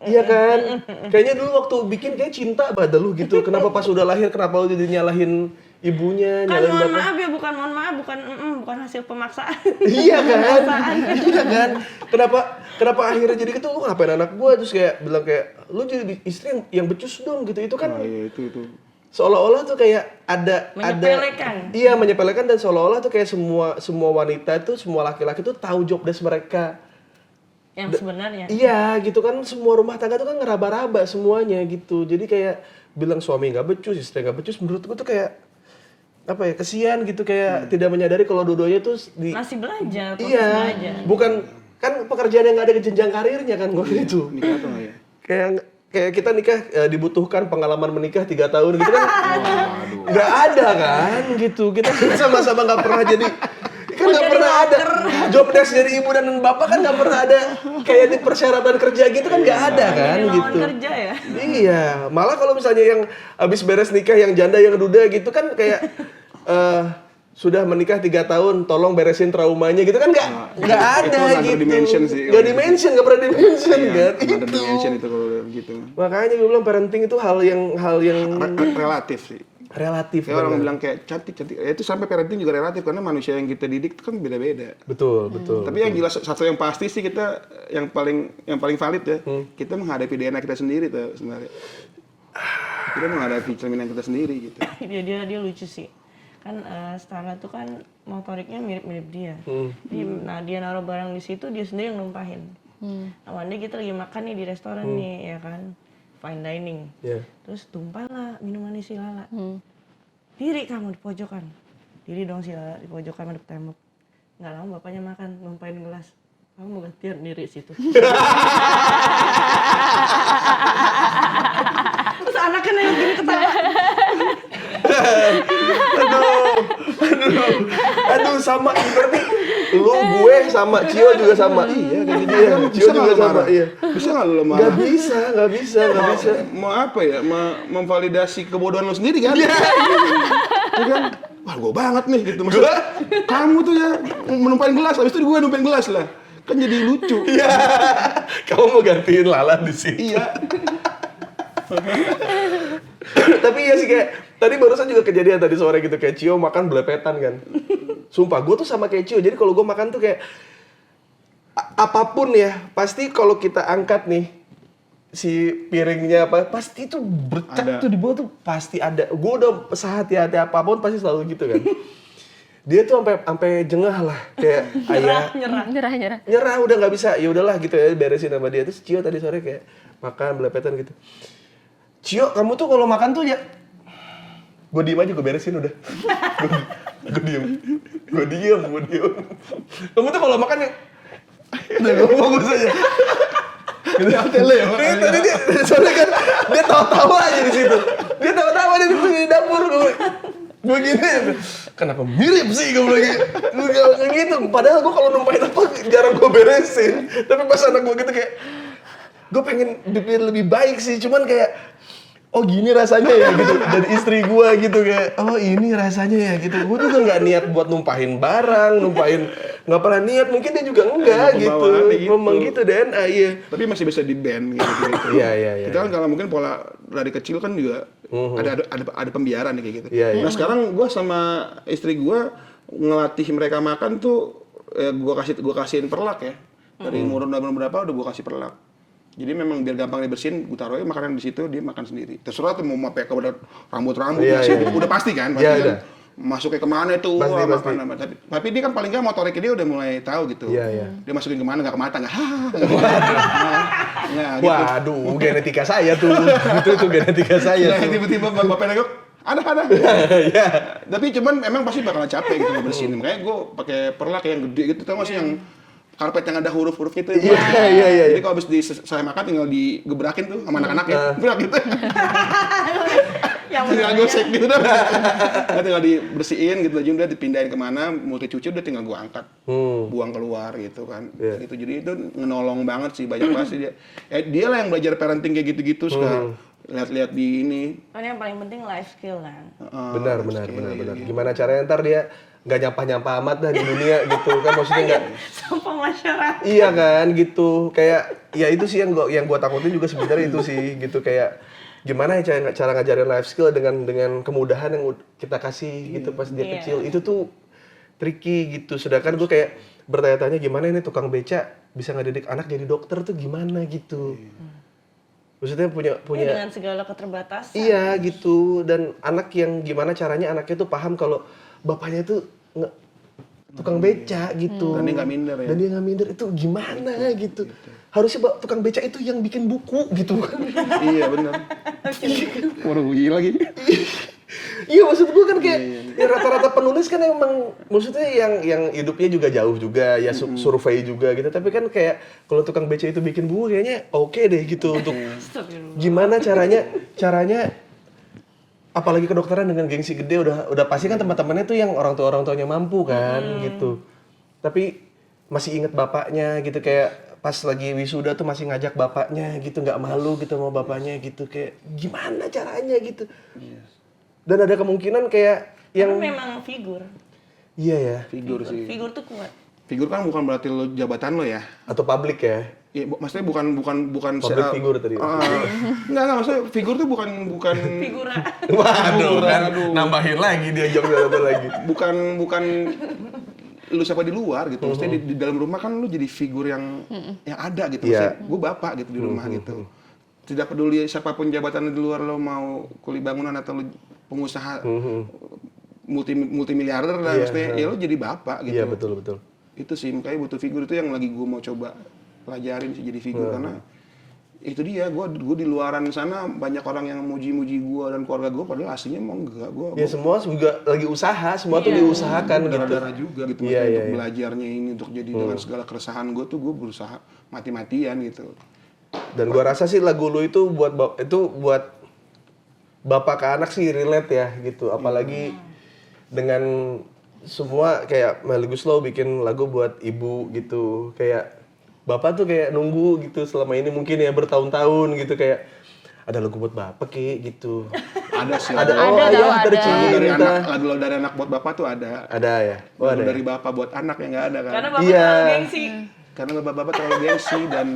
Iya kan? Kayaknya dulu waktu bikin kayak cinta pada lu gitu. Kenapa pas udah lahir kenapa lu jadi nyalahin ibunya Kan nyalain mohon bapak. maaf ya, bukan hasil pemaksaan. Iya kan? Iya kan? Kenapa akhirnya jadi gitu? Lu ngapain anak gua? Terus kayak bilang kayak lu jadi istri yang becus dong gitu. Itu kan Nah, iya itu. seolah-olah tuh kayak ada Menyepelekan. Iya, menyepelekan, dan seolah-olah tuh kayak semua wanita itu, semua laki-laki tuh tahu job desk mereka. Yang sebenarnya. Iya, gitu kan, semua rumah tangga tuh kan ngeraba-raba semuanya gitu. Jadi kayak bilang suami nggak becus, istri nggak becus, menurut gua tuh kayak apa ya, kesian gitu, kayak tidak menyadari kalau dua-duanya tuh Masih belajar, proses iya, belajar. bukan kan pekerjaan yang nggak ada jenjang karirnya kan gue itu. Nikah tuh nggak ya? Kayak kita nikah dibutuhkan pengalaman menikah 3 tahun gitu kan. Nggak ada kan gitu. Kita sama-sama nggak pernah jadi kan nggak pernah ada job desk dari ibu dan bapak, kan nggak pernah ada kayak di persyaratan kerja gitu kan, nggak ada kan Jadi lawan gitu. kerja ya. Iya, malah kalau misalnya yang habis beres nikah, yang janda yang duda gitu kan kayak sudah menikah 3 tahun, tolong beresin traumanya gitu kan, nggak ada itu gitu. under dimension sih. Nggak dimension, nggak pernah dimension Iya, kan. under dimension itu kalau udah gitu. Makanya gue bilang parenting itu hal yang Relatif sih. relatif. Ya orang benar. bilang kayak cantik. Ya itu sampai parenting juga relatif karena manusia yang kita didik itu kan beda-beda. Betul. Tapi yang jelas satu yang pasti sih kita yang paling valid ya, kita menghadapi DNA kita sendiri tuh sebenarnya. Kita menghadapi cerminan kita sendiri gitu. dia lucu sih. Kan Stella tuh kan motoriknya mirip-mirip dia. Nah, dia naruh barang di situ, dia sendiri yang numpahin. Nah, one day kita lagi makan nih di restoran nih, ya kan, fine dining. Iya. Terus tumpahlah minuman si Lala. Diri kamu di pojokan. Diri dong si Lala di pojokan madep tembok. Nggak lama bapaknya makan, numpahin gelas. Kamu mau gantian diri situ. Terus anaknya yang gini ketawa. Aduh, sama berarti lu, gue sama Cio juga sama. Iya, kayak gitu ya. Cio juga sama. Iya. Bisa nggak lu marah? Nggak bisa. Mau apa ya? Memvalidasi kebodohan lo sendiri kan? Iya kan? Wah, gue banget nih gitu. Maksudnya, kamu tuh ya menumpahin gelas, habis itu gue numpahin gelas lah. Kan jadi lucu. Iya. Kamu mau gantiin Lala di sini. Iya. Tapi iya sih, kayak tadi barusan juga kejadian tadi sore gitu, kayak Cio makan belepetan kan. Sumpah, gue tuh sama kayak Cio. Jadi kalau gue makan tuh kayak apapun ya, pasti kalau kita angkat nih si piringnya apa, pasti itu bercak tuh di bawah tuh pasti ada. Gue udah sehati-hati apapun pasti selalu gitu kan. Dia tuh sampai jengah lah, kayak ayah nyerah udah nggak bisa, ya udahlah gitu ya, beresin sama dia. Terus Cio tadi sore kayak makan belepetan gitu. Cio, kamu tuh kalau makan tuh ya, gue diem aja, gue beresin udah. Gue diem. Kamu tuh kalau makan ya, udah ngomong aja. Gitu. Tadi dia, soalnya kan dia tawa-tawa aja di situ. Dia tawa-tawa aja di dapur. Gue gini, kenapa mirip sih gue bilang kayak gitu. Padahal gue kalau numpahin apa jarang gue beresin. Tapi pas anak gue gitu kayak, gue pengen bikin lebih baik sih, cuman kayak oh gini rasanya ya gitu. Dan istri gue gitu kayak, oh ini rasanya ya gitu. Gue juga nggak niat buat numpahin barang, nggak pernah niat. Mungkin dia juga enggak gitu. Ngomong gitu DNA, iya. Tapi masih bisa di band gitu. Iya. Kita kan kalau mungkin pola dari kecil kan juga ada pembiaran kayak gitu. Iya. Nah sekarang gue sama istri gue ngelatih mereka makan tuh, gue kasihin perlak ya. Dari umur berapa udah gue kasih perlak. Jadi memang biar gampang dibersihin, gue taruh makanan di situ, dia makan sendiri. Terserah tuh mau pakai ke rambut-rambut, udah pasti kan, kan masuknya kemana itu, pasti. Tapi dia kan paling nggak motorik dia udah mulai tahu gitu. Iya. Dia masukin kemana, nggak ke mata, nggak Gitu. Waduh, genetika saya tuh. Itu genetika saya Nah, tuh. tiba-tiba bapak nengok, ada. Iya. Tapi cuman memang pasti bakalan capek gitu ngebersihin. Makanya gue pakai perlak yang gede gitu, tau gak sih yang karpet yang ada huruf-huruf gitu. Iya. Jadi kalau habis saya makan tinggal digebrakin tuh sama anak-anak ya. Berat gitu. Tinggal gosek gitu dah. Tinggal dibersihin gitu aja, udah dipindahin kemana, multi cuci udah tinggal gua angkat. Buang keluar gitu kan. Gitu. Jadi itu ngenolong banget sih, banyak banget sih dia. Dia lah yang belajar parenting kayak gitu-gitu sekarang. Lihat-lihat di ini. Kan yang paling penting life skill kan. Benar. Gimana caranya ntar dia nggak nyampah amat dah di dunia gitu kan, maksudnya nggak Sampah masyarakat. iya kan gitu, kayak ya itu sih yang gua takutin juga sebenarnya itu sih gitu, kayak gimana ya cara ngajarin life skill dengan kemudahan yang kita kasih gitu pas dia kecil. Itu tuh tricky gitu. Sedangkan gue kayak bertanya-tanya gimana ini tukang beca bisa ngedidik anak jadi dokter tuh gimana gitu. Maksudnya punya dengan segala keterbatasan. iya gitu, dan anak yang gimana caranya anaknya tuh paham kalau bapaknya tuh tukang beca gitu. Dan dia nggak minder ya. Dan dia nggak minder itu gimana gitu. Harusnya tukang beca itu yang bikin buku gitu kan. Iya benar. Waduh gila lagi. Iya maksud gue kan kayak ya rata-rata penulis kan emang maksudnya yang hidupnya juga jauh juga ya survei juga gitu, tapi kan kayak kalau tukang beca itu bikin buku kayaknya oke deh gitu untuk gimana caranya apalagi kedokteran dengan gengsi gede udah pasti kan teman-temannya tuh yang orang tuanya mampu kan gitu, tapi masih inget bapaknya gitu, kayak pas lagi wisuda tuh masih ngajak bapaknya gitu, nggak malu gitu sama bapaknya gitu, kayak gimana caranya gitu. Dan ada kemungkinan kayak yang Karena memang figur. iya ya, Figur sih. Figur tuh kuat. Figur kan bukan berarti lo jabatan lo ya. atau publik ya, Iya, maksudnya bukan public figure tadi. Enggak, maksudnya figur tuh bukan Figura. Waduh, kan nambahin lagi dia jok satu lagi. bukan lu siapa di luar gitu. Maksudnya di dalam rumah kan lu jadi figur yang ada gitu. Maksudnya gue bapak gitu di rumah gitu. Tidak peduli siapapun jabatan di luar, lo mau kuli bangunan atau lo pengusaha multimiliarder lah, maksudnya ya lo jadi bapak gitu. Iya betul. Itu sih makanya butuh figur, itu yang lagi gue mau coba pelajarin sih, jadi figur. Karena itu dia, gue di luaran sana banyak orang yang muji-muji gue dan keluarga gue, padahal aslinya mau enggak. Ya semua juga lagi usaha, semua tuh diusahakan gitu. Darah-darah juga gitu, untuk belajarnya ini, untuk jadi dengan segala keresahan gue tuh gue berusaha mati-matian gitu. Dan gua rasa sih lagu lu itu buat bapak ke anak sih relate ya gitu, apalagi dengan semua kayak Melly Guslow bikin lagu buat ibu gitu, kayak bapak tuh kayak nunggu gitu selama ini mungkin ya bertahun-tahun gitu, kayak ada lagu buat bapak kayak gitu. Ada sih. Ada, Lagu dari anak buat bapak tuh ada. Ada ya. Lagu dari bapak buat anak yang nggak ada kan. Karena bapak terlalu gengsi. Karena bapak-bapak terlalu gengsi dan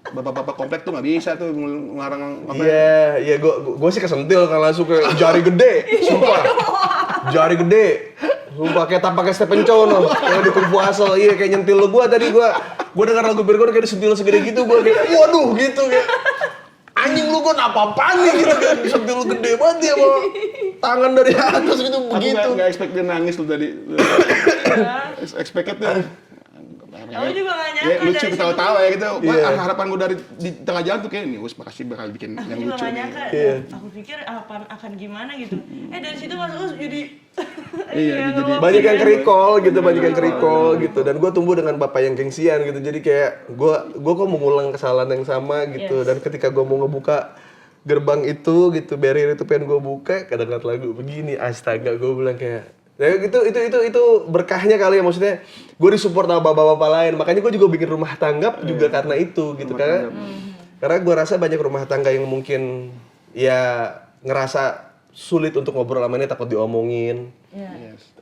bapak-bapak komplek tuh nggak bisa tuh ngelarang apa. Iya, gue sih kesentil kan langsung ke jari gede, sumpah. Jari gede. Sumpah kayak tampaknya Stephen Chow yang di Kung Fu Hustle. Iya kayak nyentil lu gua tadi gua dengar lagu Virgon kayak disentil segede gitu, gua kayak waduh gitu kayak anjing lu gua apa-apaan nih gitu kan, disentil gede banget ya sama tangan dari atas gitu begitu. Aku nggak expect dia nangis lu tadi. Expected tuh. Aku juga nggak nyangka. Ya, lucu dari ketawa-tawa ya gitu. Wah, Iya. harapan gue dari di tengah jalan tuh kayak nih, Us makasih bakal bikin Aku yang juga lucu nggak nih. nyangka. Iya. Aku pikir akan gimana gitu. Dari situ Mas Us jadi Iya, jadi Banyak yang kerikol gitu, banyak yang kerikol gitu. Dan gue tumbuh dengan bapak yang gengsian gitu. Jadi kayak gue kok mau ngulang kesalahan yang sama gitu. Dan ketika gue mau ngebuka gerbang itu gitu, barrier itu pengen gue buka, kadang-kadang lagu begini, astaga, gue bilang kayak ya itu berkahnya kali ya, maksudnya gue disupport sama bapak-bapak lain, makanya gue juga bikin rumah tanggap juga karena itu gitu, karena gue rasa banyak rumah tangga yang mungkin ya ngerasa sulit untuk ngobrol sama ini, takut diomongin.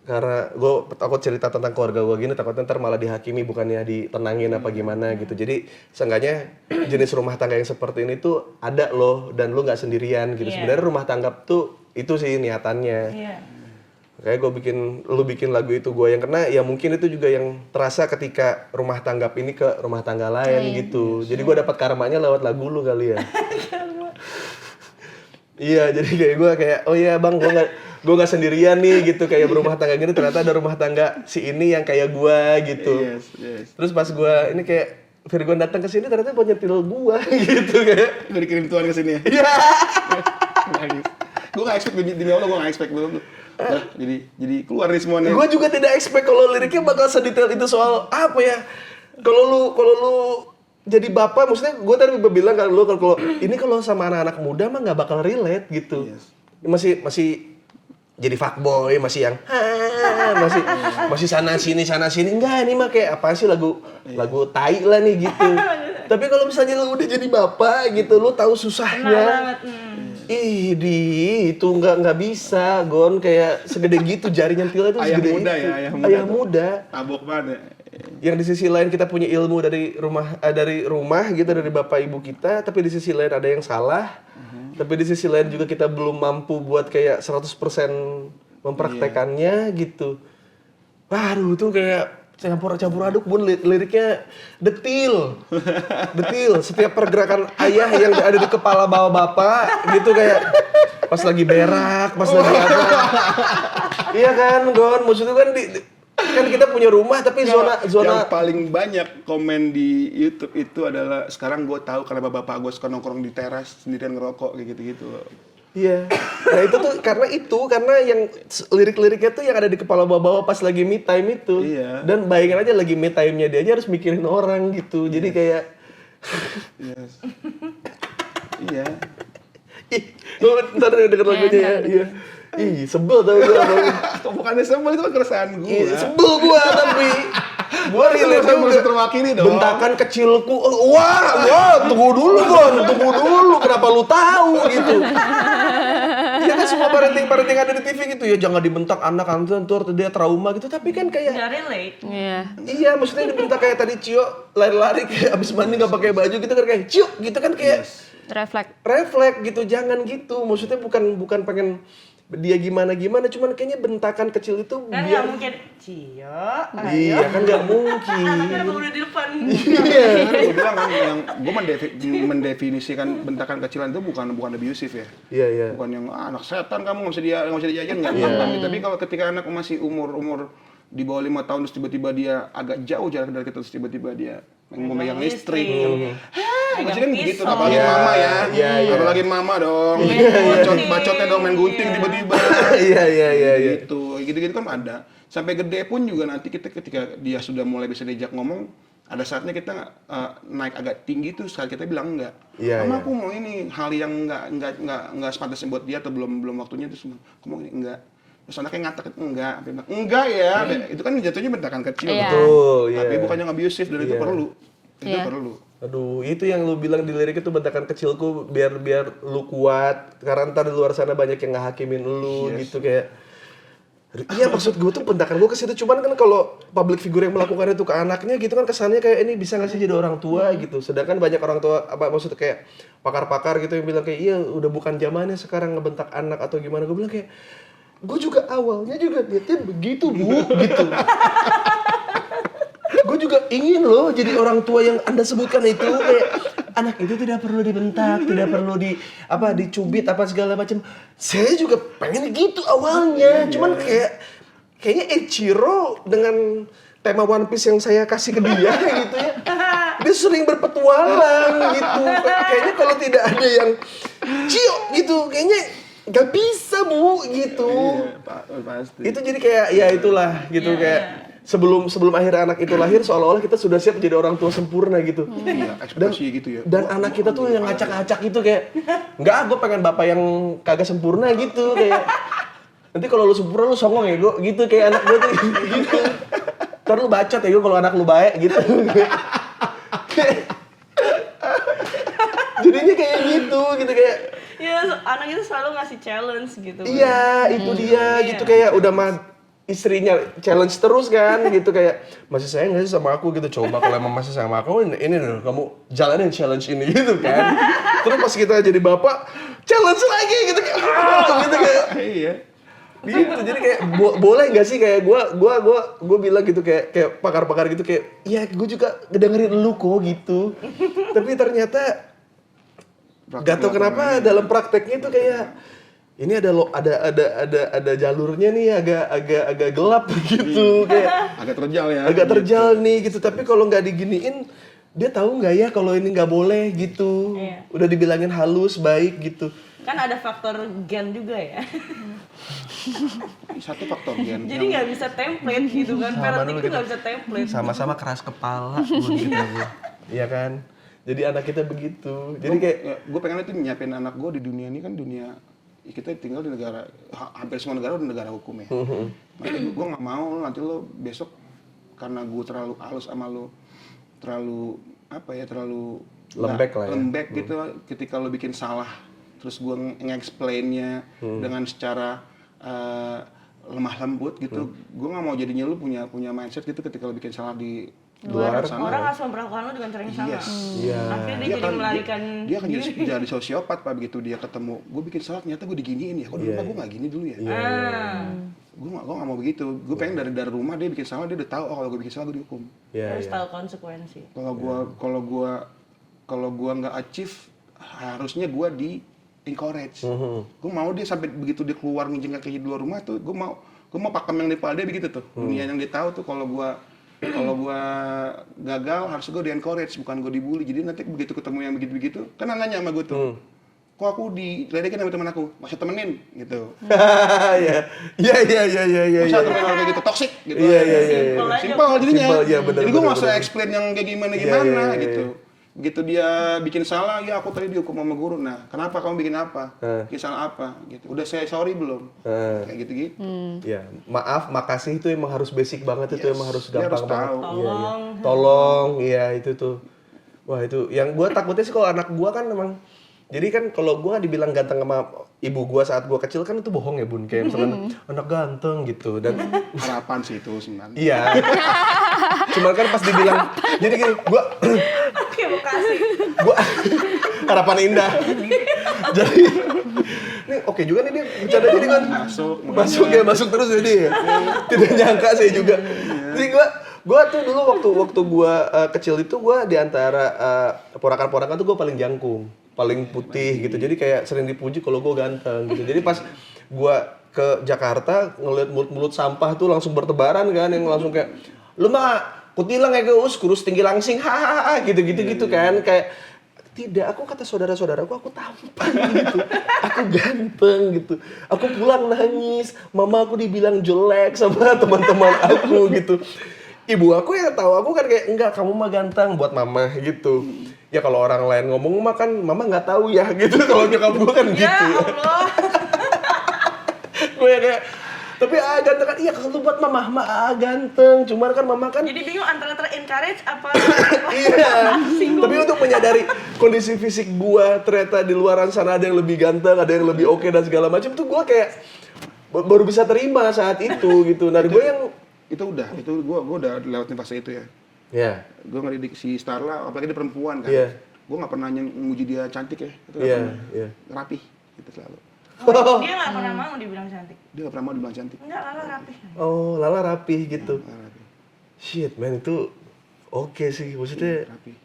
Karena gue takut cerita tentang keluarga gue gini, takutnya ntar malah dihakimi bukannya ditenangin apa gimana gitu. Jadi seenggaknya jenis rumah tangga yang seperti ini tuh ada loh, dan lu nggak sendirian gitu. Sebenarnya rumah tanggap tuh itu sih niatannya. Kayak lu bikin lagu itu gue yang kena, ya mungkin itu juga yang terasa ketika rumah tanggap ini ke rumah tangga lain gitu. Jadi gue dapat karmanya lewat lagu lu kali ya. Iya, jadi kayak gue kayak oh iya bang, gue nggak sendirian nih gitu, kayak berumah tangga gini, ternyata ada rumah tangga si ini yang kayak gue gitu. Yes. Terus pas gue ini kayak Virgon datang ke sini ternyata buat nyetil gue gitu kayak. Gue dikirim Tuhan ke sini ya. Iya. Gue nggak expect demi Allah, gue nggak expect belum. Nah, jadi keluar nih semuanya. Gue juga tidak expect kalau liriknya bakal sedetail itu soal apa ya. Kalau lu jadi bapak, maksudnya gue tadi bilang kalau lu kalau sama anak-anak muda mah nggak bakal relate gitu. Masih jadi fuckboy, masih yang masih sana sini enggak, ini mah kayak apa sih lagu tai lah nih gitu. Tapi kalau misalnya lu udah jadi bapak gitu, lu tahu susahnya. Itu nggak bisa, Gon, kayak segede gitu jari nyentilnya tuh Ayah segede muda itu. ya, Ayah muda. Tabok banget. Yang di sisi lain kita punya ilmu dari rumah gitu, dari bapak ibu kita, tapi di sisi lain ada yang salah. Tapi di sisi lain juga kita belum mampu buat kayak 100% mempraktekannya gitu. Waduh, itu kayak campur aduk Bun, liriknya detil. Setiap pergerakan ayah yang ada di kepala bapak gitu kayak pas lagi berak, pas lagi apa. Iya kan, Gon, maksudnya kan kan kita punya rumah tapi zona Yang paling banyak komen di YouTube itu adalah sekarang gue tahu karena bapak gue suka nongkrong di teras sendirian ngerokok kayak gitu loh. Iya. Nah itu tuh karena yang lirik-liriknya tuh yang ada di kepala bawa-bawa pas lagi me time itu. Iya. Dan bayangin aja lagi me time-nya dia aja harus mikirin orang gitu. Jadi kayak Yes. Iya. ih, lu ntar denger lagunya ya. Iya. Ih, sebel tau gue. Bukannya sebel, itu kan keresahan gue. Iya, sebel gue tapi gue relate Saya merasa juga. terwakili dong. Bentakan kecilku, wah, tunggu dulu kenapa lu tahu gitu. Ya kan semua parenting ada di TV gitu ya, jangan dibentak anak ntar dia trauma gitu, tapi kan kayak Nggak relate. Iya. iya, maksudnya dibentak kayak tadi Cio lari-lari kayak abis mandi nggak pakai baju gitu kan kayak Cio gitu kan kayak refleks gitu, jangan gitu. Maksudnya bukan pengen dia gimana cuman kayaknya bentakan kecil itu Kan biar nggak mungkin, Cio, iya kan nggak mungkin. anaknya udah di depan. Iya. Gue bilang kan yang gue mendefinisikan bentakan kecilan itu bukan abusive ya. Iya. Bukan yang anak setan kamu nggak bisa diajarin nggak bukan. Tapi kalau ketika anak masih umur di bawah 5 tahun terus tiba-tiba dia agak jauh jarak dari kita terus tiba-tiba dia memegang listrik. Masih kan begitu, apalagi mama ya. Apalagi mama dong. Bacotnya dong main gunting tiba-tiba. Iya. Gitu kan ada. Sampai gede pun juga nanti kita ketika dia sudah mulai bisa diajak ngomong, ada saatnya kita naik agak tinggi tuh sekali kita bilang enggak. Mama aku mau ini hal yang enggak sepantasnya buat dia atau belum waktunya itu semua. Aku mau ini enggak. Terus anaknya ngatak enggak ya. Itu kan jatuhnya bentakan kecil. Betul, iya. Tapi bukannya abusive dan itu perlu. Itu perlu. Aduh, itu yang lu bilang di lirik itu bentakan kecilku biar lu kuat. Karena ntar di luar sana banyak yang ngehakimin lu gitu kayak. Iya maksud gue tuh bentakan gue ke situ, cuman kan kalau public figure yang melakukan itu ke anaknya gitu kan kesannya kayak ini bisa nggak sih jadi orang tua gitu. Sedangkan banyak orang tua maksudnya kayak pakar-pakar gitu yang bilang kayak iya udah bukan zamannya sekarang ngebentak anak atau gimana. Gue bilang kayak gue juga awalnya juga niatnya begitu Bu gitu. Gue juga ingin loh jadi orang tua yang Anda sebutkan itu kayak anak itu tidak perlu dibentak, tidak perlu dicubit apa segala macam. Saya juga pengen gitu awalnya, cuman kayaknya Eiichiro dengan tema One Piece yang saya kasih ke dia gitu ya, dia sering berpetualang gitu. Kayaknya kalau tidak ada yang Cio gitu, kayaknya nggak bisa Bu gitu. Pasti. Itu jadi kayak ya itulah gitu kayak. Sebelum akhirnya anak itu lahir seolah-olah kita sudah siap jadi orang tua sempurna gitu. Iya, ekspresi gitu ya. Dan anak kita tuh yang ngacak-ngacak gitu kayak enggak, gue pengen bapak yang kagak sempurna gitu kayak. Nanti kalau lu sempurna lu songong ya gue gitu kayak anak gue tuh gitu. Ntar lu bacot ya gue kalau anak lu baik gitu. Jadinya kayak gitu kayak. Iya, anak itu selalu ngasih challenge gitu. Iya, itu dia gitu kayak udah mah istrinya challenge terus kan gitu kayak masih sayang nggak sih sama aku gitu, coba kalau emang masih sayang sama aku ini loh kamu jalanin challenge ini gitu kan. Terus pas kita jadi bapak challenge lagi gitu kayak gitu kayak Iya. gitu. Jadi kayak boleh nggak sih kayak gue bilang gitu kayak pakar-pakar gitu kayak ya gue juga ngedengerin lu kok gitu. Tapi ternyata gak tau kenapa dalam prakteknya tuh kayak ini ada jalurnya nih agak gelap gitu kayak agak terjal ya. Agak terjal nih gitu, tapi kalau nggak diginiin dia tahu nggak ya kalau ini nggak boleh gitu. Iya. Udah dibilangin halus baik gitu. Kan ada faktor gen juga ya. Satu faktor gen. Jadi nggak bisa template gitu kan. Parenting itu nggak bisa template. Sama-sama keras kepala gitu. Iya kan? Jadi anak kita begitu. Jadi kayak gue pengen itu nyiapin anak gue di dunia ini kan dunia kita tinggal di negara hampir semua negara udah negara hukum ya. Makanya gue nggak mau nanti lo besok karena gue terlalu halus sama lo terlalu lembek lah ya. Lembek gitu ketika lo bikin salah terus gue nge-explainnya dengan secara lemah lembut gitu. Gue nggak mau jadinya lo punya mindset gitu ketika lo bikin salah di luar. Orang langsung memperlakukan lo dengan cara yang sama. Iya. Akhirnya dia jadi melarikan dia akan jadi sosiopat Pak begitu dia ketemu. Gue bikin salah ternyata gue diginiin ya. Kok dulu gue nggak gini dulu ya? Gue nggak mau begitu. Gue pengen dari rumah dia bikin salah dia udah tahu kalau gue bikin salah gue dihukum. harus tahu konsekuensi. Kalau gue nggak achieve harusnya gue di encourage. Gue mau dia sampai begitu dia keluar nginjek kaki di luar rumah tuh gue mau pakem yang di kepala dia begitu tuh. Dunia yang dia tahu tuh kalau gue gagal harus gue di encourage bukan gue dibully. Jadi nanti begitu ketemu yang begitu kan nanya sama gue tuh. Kok aku diledekin sama teman aku? Masa temenin gitu. Iya. Masa temen orang kayak gitu toxic gitu. Iya. Simpel jadinya. Simpel, iya, bener, jadi gue bener, nggak usah bener. explain yang kayak gimana Iya. gitu. Begitu dia bikin salah, ya aku tadi dihukum sama guru. Nah, kenapa kamu bikin apa? Bikin salah apa? Gitu. Udah saya sorry belum? Kayak gitu-gitu. Ya, maaf, makasih itu emang harus basic banget itu emang harus Dia gampang harus banget. tahu. Tolong, iya itu tuh. Wah itu, yang gue takutnya sih kalau anak gue kan emang, jadi kan kalau gue dibilang ganteng sama ibu gue saat gue kecil kan itu bohong ya bun, kayak misalkan anak ganteng gitu dan Harapan sih itu sebenarnya. iya. Cuman kan pas dibilang, jadi gini, Oke, Bekasi. gue harapan indah. Jadi ini oke juga nih dia bercanda jadi kan masuk terus jadi ya. Tidak nyangka saya juga. Jadi gue tuh dulu waktu gue kecil itu gue di antara ponakan-ponakan tuh gue paling jangkung, paling putih gitu. Jadi kayak sering dipuji kalau gue ganteng gitu. Jadi pas gue ke Jakarta ngeliat mulut sampah tuh langsung bertebaran kan, yang langsung kayak lu mah kutilang ya kurus tinggi langsing hahaha gitu kan kayak tidak, aku kata saudara-saudaraku aku tampan gitu, aku ganteng gitu, aku pulang nangis, mama aku dibilang jelek sama teman-teman aku gitu. Ibu aku yang tahu aku kan kayak enggak, kamu mah ganteng buat mama gitu. Ya kalau orang lain ngomong mah kan mama nggak tahu ya gitu. Kalau nyokap gue kan gitu. Ya Allah. Gue kayak tapi ganteng kan, iya kalau buat mama ganteng, cuman kan mama kan Jadi bingung antara encourage apa iya. Tapi untuk menyadari kondisi fisik gua ternyata di luaran sana ada yang lebih ganteng, ada yang lebih oke dan segala macam tuh gua kayak baru bisa terima saat itu gitu. Nah, gua yang itu gue udah lewatin fase itu ya. ya. Gue ngedidik si Starla, apalagi dia perempuan kan. Iya. Gue nggak pernah muji dia cantik ya. Itu nggak Iya, pernah. iya. Rapih gitu selalu. Dia nggak pernah mau dibilang cantik. Dia nggak pernah mau dibilang cantik. Enggak, Lala rapih. Oh, Lala rapih gitu. Rapih. Shit, man itu oke sih maksudnya. Rapih.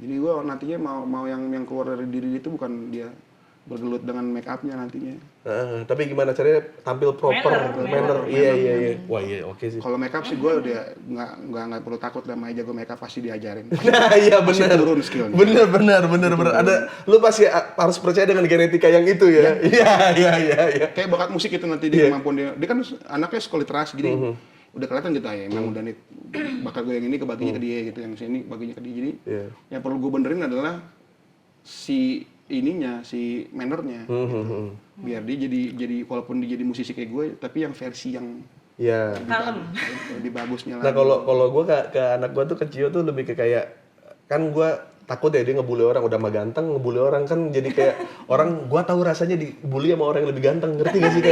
Jadi gue nantinya mau yang keluar dari diri dia itu bukan dia bergelut dengan make upnya nantinya. Tapi gimana caranya tampil proper, manner. Iya. Wah, iya oke sih. Kalau make up sih gue udah nggak perlu takut lah, main jago make up pasti diajarin. Nah, iya Pasti benar. turun skillnya. Benar. Ada lu pasti harus percaya dengan genetika yang itu ya. Iya. Kayak bakat musik itu nanti dia kemampuan dia kan anaknya sekolah literasi jadi udah kelihatan gitu ya emang udah nih bakat gue yang ini kebaginya ke dia gitu, yang sini baginya ke dia. Jadi yang perlu gue benerin adalah si mannernya gitu. Biar dia jadi walaupun dia jadi musisi kayak gue tapi yang versi yang Iya. lebih bagusnya Nah lagi. kalau gue ke anak gue tuh kecil tuh lebih ke kayak kan gue takut ya dia ngebully orang, udah mah ganteng ngebully orang kan jadi kayak orang gue tahu rasanya dibully sama orang yang lebih ganteng, ngerti gak sih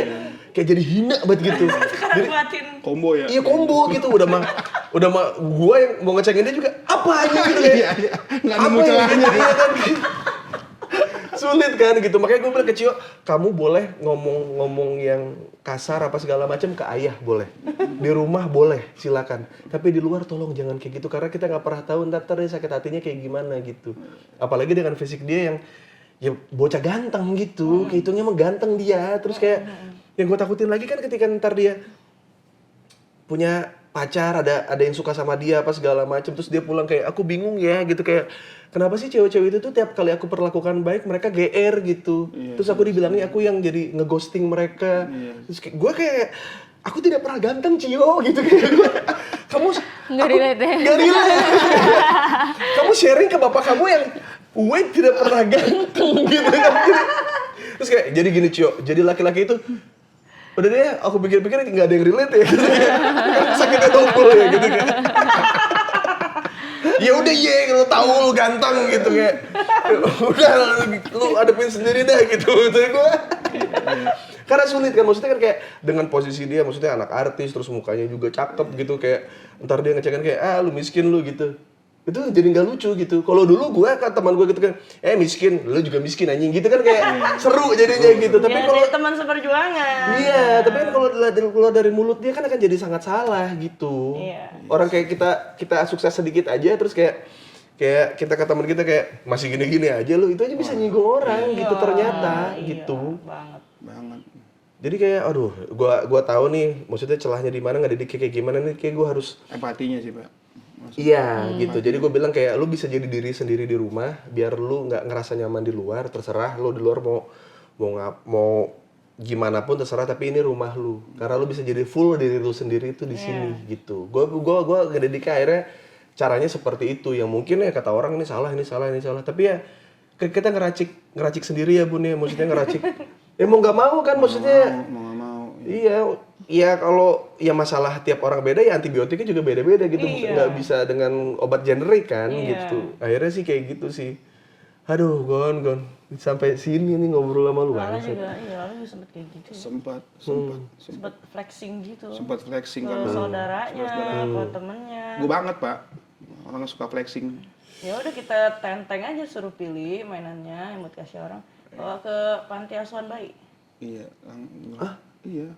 kayak jadi hina banget gitu. Jadi Buatin. combo ya. iya combo gitu udah mah gue yang mau ngecengin dia juga apa aja gitu kayak Iya. Nggak apa nemu ya celahnya. iya kan sulit kan gitu, makanya gue bilang ke Cio, kamu boleh ngomong yang kasar apa segala macam ke ayah boleh, di rumah boleh silakan, tapi di luar tolong jangan kayak gitu karena kita nggak pernah tahu ntar dia sakit hatinya kayak gimana gitu, apalagi dengan fisik dia yang ya bocah ganteng gitu, kehitungnya mah ganteng dia, terus kayak yang gue takutin lagi kan ketika ntar dia punya pacar, ada yang suka sama dia apa segala macam, terus dia pulang kayak aku bingung ya gitu, kayak kenapa sih cewek-cewek itu tuh tiap kali aku perlakukan baik mereka GR gitu. Terus aku dibilangnya aku yang jadi ngeghosting mereka. Terus gue kayak aku tidak pernah ganteng Cio gitu kayak gue. Kamu Nggak relate ya? Nggak relate. Kamu sharing ke bapak kamu yang tidak pernah ganteng gitu kan. Terus kayak jadi gini Cio, jadi laki-laki itu udah deh, aku pikir-pikir nggak ada yang relate ya gitu kan. Sakitnya double ya gitu kan. Ya udah lu tahu lu ganteng gitu kayak. Udah lu adepin sendiri dah gitu. Terus gue Karena sulit kan, maksudnya kan kayak dengan posisi dia, maksudnya anak artis, terus mukanya juga cakep gitu, kayak ntar dia ngecekin kayak, lu miskin lu gitu. Itu jadi nggak lucu gitu. Kalau dulu gue kan teman gue gitu kan, miskin, lu juga miskin anjing gitu kan kayak seru jadinya gitu. Tapi Ya, kalau jadi teman seperjuangan. iya, tapi kan kalau keluar dari mulut dia kan akan jadi sangat salah gitu. Iya. Orang kayak kita sukses sedikit aja terus kayak kita ke teman kita kayak masih gini-gini aja lu, itu aja bisa nyinggung orang gitu ternyata gitu. Banget. Banget. Jadi kayak aduh, gua tahu nih maksudnya celahnya di mana, nggak didik kayak gimana nih, kayak gua harus Empatinya sih, Pak. iya gitu. Jadi gue bilang kayak lu bisa jadi diri sendiri di rumah biar lu nggak ngerasa nyaman di luar, terserah lu di luar mau gimana pun terserah, tapi ini rumah lu. Karena lu bisa jadi full diri lu sendiri itu di sini gitu. Gua ngedidik akhirnya caranya seperti itu, yang mungkin ya kata orang ini salah, tapi ya kita ngeracik sendiri ya Bun ya, maksudnya ngeracik. Ya mau nggak mau kan maksudnya. Mau nggak mau. Iya kalau ya masalah tiap orang beda ya antibiotiknya juga beda-beda gitu, nggak bisa dengan obat generik kan gitu. Akhirnya sih kayak gitu sih. Aduh, Gon, sampai sini nih ngobrol sama lu Lala banget. juga, Lala juga sempet kayak gitu. Sempat Flexing gitu. sempat flexing Ke kan. saudaranya, ke temennya. Gue banget, Pak. Orang yang suka flexing. Ya udah kita tenteng aja, suruh pilih mainannya yang buat kasih orang. Bawa ke panti asuhan bayi. Iya, iya.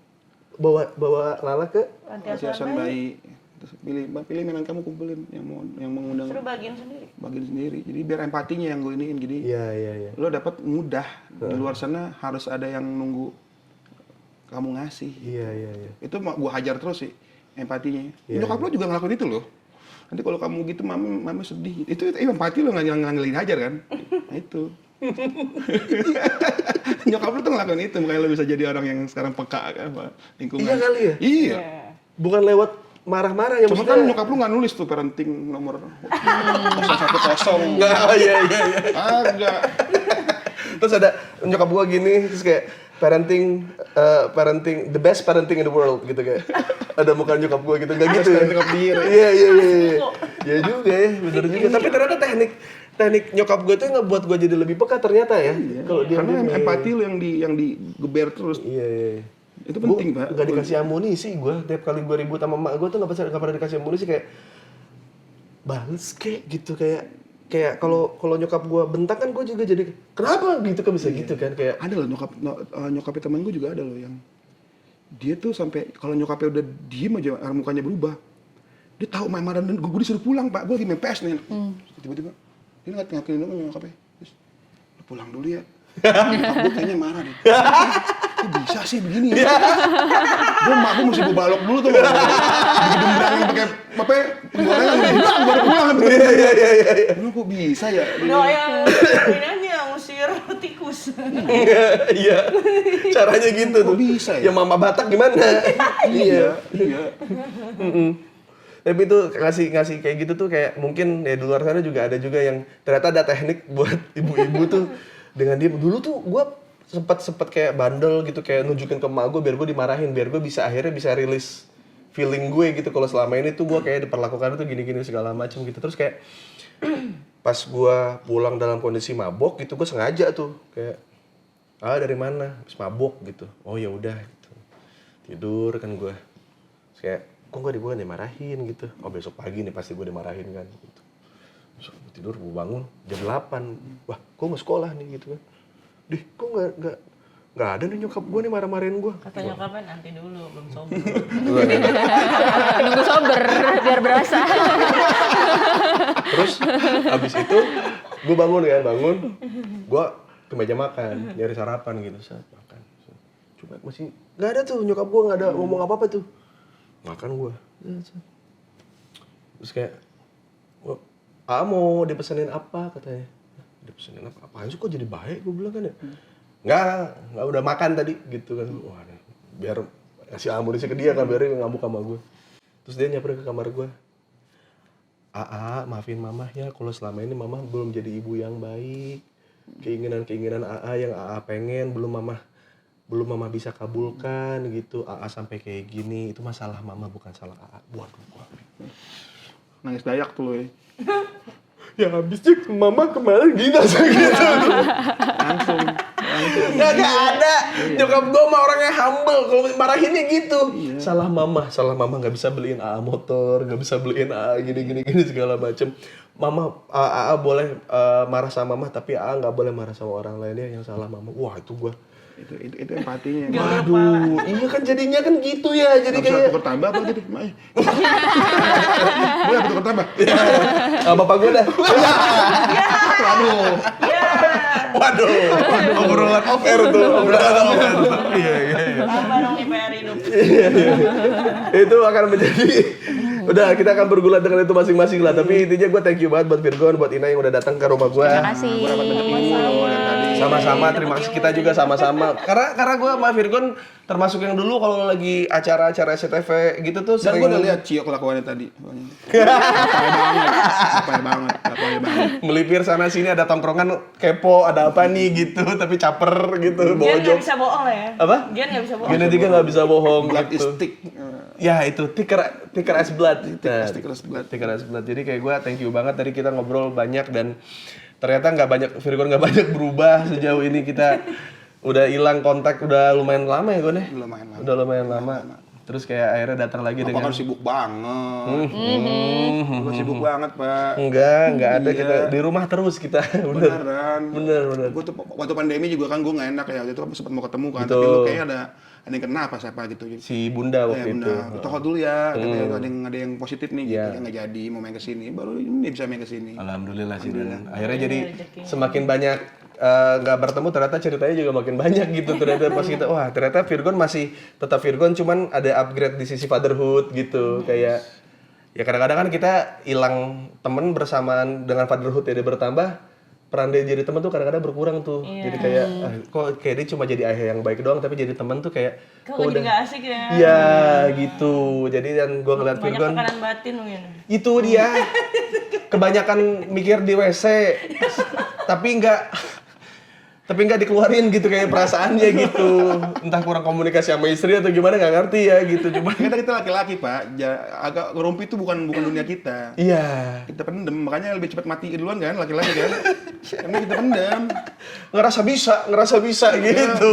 Bawa Lala ke Panti Asuhan asuhan bayi. bayi. Terus pilih mainan kamu, kumpulin yang mengundang. Suruh bagian sendiri. Bagian sendiri. Jadi biar empatinya yang gue iniin. Jadi Iya. lo dapat mudah. Di luar sana harus ada yang nunggu kamu ngasih. Iya. Itu gue hajar terus sih empatinya. Nyokap lo juga ngelakuin itu loh. Nanti kalau kamu gitu mami sedih. Itu empati lo ngandelin hajar kan. Nah itu. Nyokap lo tuh ngelakuin itu, makanya lo bisa jadi orang yang sekarang peka kan, Pak. Lingkungan. Iya kali ya? Iya. Bukan lewat marah-marah ya Cuma kan nyokap lu nggak nulis tuh parenting nomor 010. Enggak, iya. Agak. Terus ada nyokap gua gini, terus kayak parenting the best parenting in the world gitu kayak. Ada muka nyokap gua gitu, enggak gitu ya. Nyokap dia. Iya. Ya juga ya, bener juga. Tapi ternyata teknik nyokap gue tuh ngebuat gue jadi lebih peka ternyata ya. Kalau dia Karena empati lu yang digeber terus. Iya. Itu penting, Pak. Gak dikasih amunisi gue. Tiap kali gue ribut sama emak gue tuh gak pernah dikasih amunisi, kayak bales kayak gitu, kayak kalau nyokap gue bentak kan gue juga jadi kenapa gitu kan, bisa gitu kan kayak. Ada loh nyokapnya temen gue juga ada loh yang dia tuh sampai kalau nyokapnya udah diem aja mukanya berubah. Dia tahu marah dan gue disuruh pulang, Pak. Gue lagi main PS nih. Tiba-tiba dia ngatain dulu nyokapnya. Terus lu pulang dulu ya. Nyokap gue kayaknya marah deh. Kok bisa sih begini ya? Gue mesti gue balok dulu tuh. Digedembrangin pakai apa ya? Penggorengan. Gue baru pulang. Iya. Lu kok bisa ya? Doang ini aja ngusir tikus. Iya. Caranya gitu tuh. Kok bisa ya? Ya mama Batak gimana? Iya. Tapi itu ngasih kayak gitu tuh kayak mungkin ya di luar sana juga ada juga yang ternyata ada teknik buat ibu-ibu tuh dengan dia. Dulu tuh gue sempet kayak bandel gitu, kayak nunjukin ke emak gue biar gue dimarahin, biar gue akhirnya bisa rilis feeling gue gitu. Kalau selama ini tuh gue kayak diperlakukan tuh gini-gini segala macam gitu. Terus kayak pas gue pulang dalam kondisi mabok gitu, gue sengaja tuh kayak dari mana? Habis mabok gitu. Oh ya udah gitu. Tidur kan gue. Terus kayak kok gue dimarahin gitu. Oh besok pagi nih pasti gue dimarahin kan gitu. Terus gue tidur, gue bangun jam 8. Wah, gue mau sekolah nih gitu kan. Dih, kok nggak ada nih nyokap gue nih marah-marahin gue. Kata nyokapnya nanti dulu, belum sober. Nunggu sober biar berasa. Terus abis itu gue bangun, gue ke meja makan, nyari sarapan gitu, saat makan. Coba masih nggak ada tuh, nyokap gue nggak ada ngomong apa-apa tuh. Makan gue. Terus kayak, mau dipesenin apa katanya? Dipesenin apa? Apaan sih kok jadi baik? Gue bilang kan ya. Nggak udah makan tadi gitu kan. Wah, biar ngasih amunisi ke dia kan, biar dia ngamuk sama gue. Terus dia nyamperin ke kamar gue. Maafin mama ya kalau selama ini mama belum jadi ibu yang baik. Keinginan yang pengen belum mama bisa kabulkan gitu. Sampai kayak gini, itu masalah mama bukan salah buat gua. Nangis Dayak tuh lo ya. Ya habisnya mama kemarin gitu. Langsung Nggak ada. Nyokap gue mah orangnya humble. Kalau marahinnya gitu. Salah mama nggak bisa beliin AA motor, nggak bisa beliin AA gini segala macem. Mama AA boleh marah sama mama, tapi AA nggak boleh marah sama orang lainnya yang salah mama. Wah itu gue. Itu empatinya. Waduh, iya kan jadinya kan gitu ya. Jadi Nggak bisa kayak tukar tambah apa gitu? Boleh tukar tambah? bapak gue dah. Waduh. Waduh, obrolan off air tuh, obrolan off air. Iya. Apa dong IPR hidup? Itu akan menjadi udah kita akan bergulat dengan itu masing-masing lah. Tapi intinya gue thank you banget buat Virgon, buat Ina yang udah datang ke rumah gue. Terima kasih. Sama-sama, terima kasih kita juga sama-sama. Karena gue sama Virgon termasuk yang dulu kalau lagi acara-acara SCTV gitu tuh Dan sering gue udah lihat Cio kelakuannya tadi. Apa banget. melipir sana sini, ada tongkrongan kepo, ada apa nih gitu, tapi caper gitu, bawa Gian nggak jok. bisa bohong lah ya. Apa? Gian nggak bisa bohong. Genetika nggak bisa bohong Blood is gitu. thick. Ya itu thicker as blood. Thicker as blood. Thicker as blood. Jadi kayak gue thank you banget tadi kita ngobrol banyak dan ternyata Virgon nggak banyak berubah sejauh ini. Kita udah hilang kontak udah lumayan lama ya gue nih. Lumayan lama. Udah lumayan lama. Terus kayak akhirnya datang lagi Apa dengan kan sibuk banget. Gue sibuk banget, Pak. enggak ada Iya. kita di rumah terus kita. Beneran. Bener. Gue tuh waktu pandemi juga kan gue nggak enak ya. Waktu itu kan sempat mau ketemu kan. Betul. Tapi lu kayaknya ada yang kena apa siapa gitu. Si Bunda waktu itu. Toko dulu ya. Katanya ada yang positif nih gitu. Iya. Yang nggak jadi mau main kesini. Baru ini bisa main kesini. Alhamdulillah sih dan akhirnya jadi semakin banyak nggak bertemu ternyata ceritanya juga makin banyak gitu ternyata pas kita wah ternyata Virgon masih tetap Virgon cuman ada upgrade di sisi fatherhood gitu kayak ya kadang-kadang kan kita hilang temen bersamaan dengan fatherhood ya dia bertambah peran dia jadi teman tuh kadang-kadang berkurang tuh jadi kayak kok kayak dia cuma jadi ayah yang baik doang tapi jadi teman tuh kayak Kok jadi nggak asik ya? iya gitu jadi dan gue ngeliat Banyak Virgon tekanan batin mungkin. itu dia kebanyakan mikir di WC tapi nggak dikeluarin gitu kayak perasaannya gitu entah kurang komunikasi sama istri atau gimana nggak ngerti ya gitu cuma Kita laki-laki, Pak. Agak ngerumpi itu bukan dunia kita. iya Kita pendem, makanya lebih cepat mati duluan kan laki-laki kan. Karena kita pendem. ngerasa bisa gitu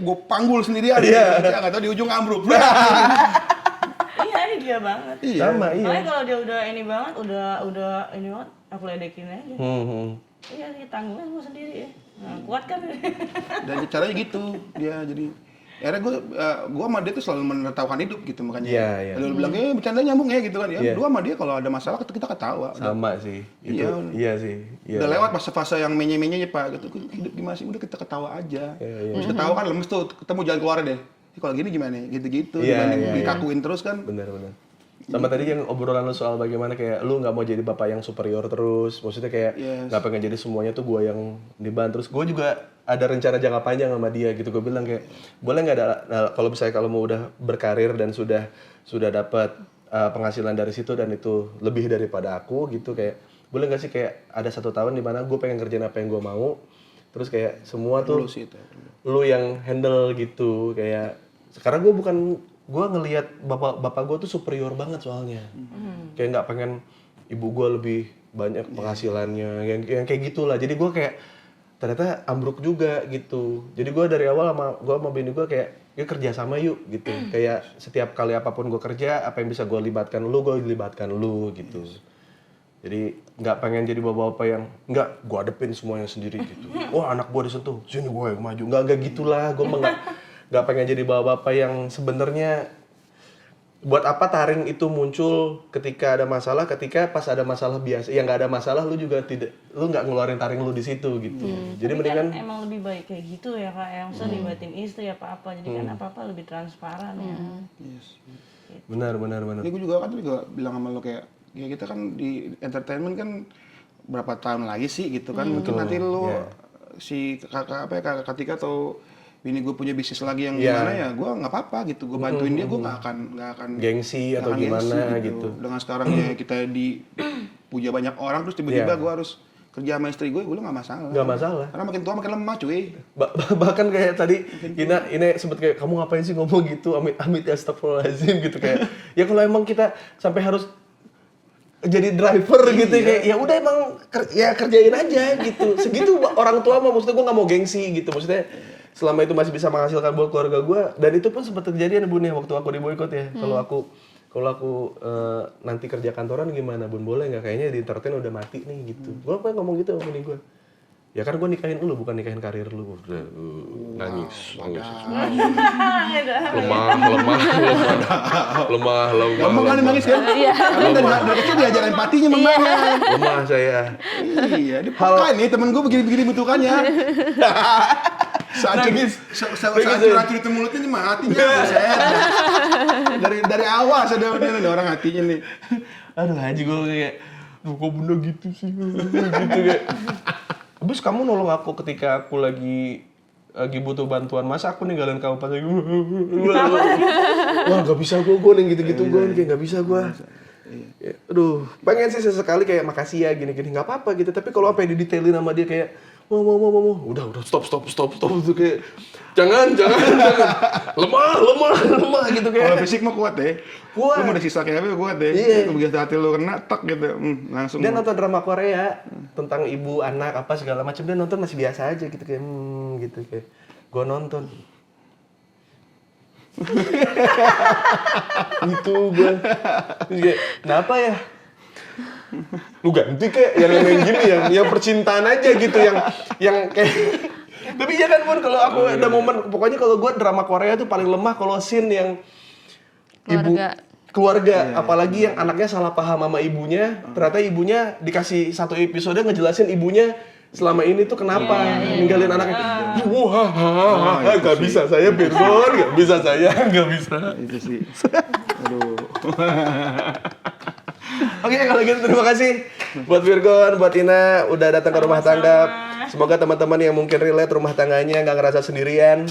Gue panggul sendirian. Iya. Ya nggak tahu di ujung ambruk. Iya, ini dia banget. Iya. sama Makanya iya kalau dia udah ini banget, udah ini banget, aku ledekin aja. Iya, ini tanggungnya gue sendiri ya. Nah, kuat kan? Dan caranya gitu dia jadi akhirnya gue sama dia tuh selalu menertawakan hidup gitu makanya Iya. lalu bilang bercanda nyambung ya gitu kan ya Iya. gue sama dia kalau ada masalah kita ketawa sama sih itu iya sih iya. udah lewat fase-fase yang menye-menye Pak gitu hidup gimana sih udah kita ketawa aja terus ketawa kan lemes tuh ketemu jalan keluar deh kalau gini gimana gitu-gitu dibanding dikakuin terus kan benar sama tadi yang obrolan lu soal bagaimana kayak lu nggak mau jadi bapak yang superior terus maksudnya kayak nggak pengen jadi semuanya tuh gue yang diban terus gue juga ada rencana jangka panjang sama dia gitu gue bilang kayak boleh nggak ada kalau misalnya kalau mau udah berkarir dan sudah dapat penghasilan dari situ dan itu lebih daripada aku gitu kayak boleh nggak sih kayak ada 1 tahun di mana gue pengen kerjain apa yang gue mau terus kayak semua tuh lu yang handle gitu kayak sekarang gue ngelihat bapak gue tuh superior banget soalnya kayak nggak pengen ibu gue lebih banyak penghasilannya yang kayak gitulah jadi gue kayak ternyata ambruk juga gitu jadi gue dari awal sama bini gue kayak yuk kerja sama yuk gitu kayak setiap kali apapun gue kerja apa yang bisa gue libatkan lu gitu jadi nggak pengen jadi bapak-bapak yang nggak gue adepin semuanya sendiri gitu wah anak gue disentuh sini gue yang maju nggak gitulah gue nggak pengen jadi bapak-bapak yang sebenarnya buat apa taring itu muncul ketika pas ada masalah biasa yang nggak ada masalah lu nggak ngeluarin taring lu di situ gitu jadi Tapi mendingan kan emang lebih baik kayak gitu ya Kak, yang bisa libatin istri apa-apa, jadi kan apa-apa lebih transparan ya. benar Ini gue juga bilang sama lo kayak ya kita kan di entertainment kan berapa tahun lagi sih gitu kan mungkin nanti lo si kakak Tika atau bini gue punya bisnis lagi yang gimana ya gue nggak apa-apa gitu gue bantuin dia gue nggak akan gengsi atau gimana gitu dengan sekarang ya kita dipuja banyak orang terus tiba-tiba gue harus kerja sama istri gue nggak masalah karena makin tua makin lemah cuy bahkan kayak tadi ini sempet kayak kamu ngapain sih ngomong gitu amit ya astagfirullahaladzim gitu kayak ya kalau emang kita sampai harus jadi driver gitu kayak ya udah emang ya kerjain aja gitu. Segitu orang tua mah maksudnya gue nggak mau gengsi gitu. Maksudnya selama itu masih bisa menghasilkan buat keluarga gue, dan itu pun sempat kejadian Bun ya waktu aku di boykot ya. Kalau aku nanti kerja kantoran gimana Bun, boleh nggak? Kayaknya di entertain udah mati nih gitu. Gue pengen ngomong gitu sama bini gue. Ya kan gue nikahin lu, bukan nikahin karir lu. Udah, nangis. Lemah. Gampang kan nangis kan? Iya. Kan dari kecil diajarin empatinya memangnya. Lemah saya. Iya, di peka nih temen gue begini-begini bentukannya. Saat curhat itu mulutnya nih hatinya saya. Dari awal sudah ada orang hatinya nih. Aduh haji gue kayak, kok bunda gitu sih, gitu kayak. Abis kamu nolong aku ketika aku lagi butuh bantuan, masa aku ninggalin kamu pas lagi wah gak bisa gue nih gitu-gitu gue kayak gak bisa gue. Ya, aduh, pengen sih sesekali kayak makasih ya gini-gini, nggak apa-apa gitu. Tapi kalau apa yang didetailin sama dia kayak mau, udah stop tuh kayak jangan, lemah gitu kayak. Kalau fisik mah kuat deh. Kuat. Lu mau sisa kayak apa kuat deh. Iya. Begitu hati lu kena tak gitu, langsung. Dia nonton drama Korea tentang ibu, anak, apa segala macam, dia nonton masih biasa aja gitu kayak gitu kayak. Gua nonton. Itu gua. Terus kayak, kenapa ya? Lu ganti kayak yang gini yang percintaan aja gitu yang kayak. Tapi ya kan Bun, kalau aku ada momen, pokoknya kalau gua drama Korea tuh paling lemah kalau scene yang keluarga, apalagi yang anaknya salah paham sama ibunya, ternyata ibunya dikasih satu episode ngejelasin ibunya selama ini tuh kenapa ninggalin anaknya. Gak bisa saya Virgon, gak bisa saya, gak bisa. Itu sih. Aduh. Oke, kalau gitu terima kasih buat Virgon, buat Ina udah datang ke rumah tangga. Semoga teman-teman yang mungkin relate rumah tangganya nggak ngerasa sendirian.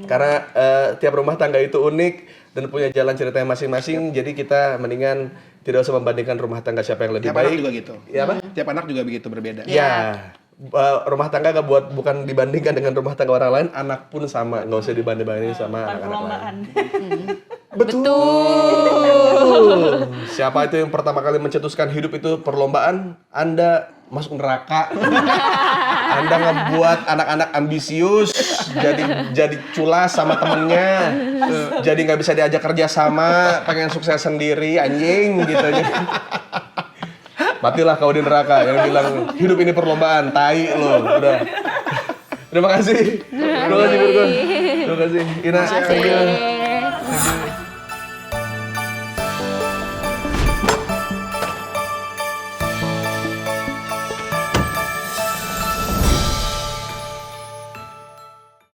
Karena tiap rumah tangga itu unik dan punya jalan ceritanya masing-masing. Jadi kita mendingan tidak usah membandingkan rumah tangga siapa yang lebih Tiap anak baik. juga gitu. Ya apa? Tiap anak juga begitu berbeda. Ya. Rumah tangga bukan dibandingkan dengan rumah tangga orang lain, anak pun sama, nggak usah dibanding-bandingin sama anak-anak lain. Betul. Siapa itu yang pertama kali mencetuskan hidup itu perlombaan? Anda masuk neraka. Anda ngebuat anak-anak ambisius, jadi culas sama temennya, jadi nggak bisa diajak kerja sama, pengen sukses sendiri, anjing gitu. Matilah kau di neraka yang bilang hidup ini perlombaan, tai lo. Udah. Terima kasih. Terima kasih Virgon. Terima kasih. Ina. Terima kasih.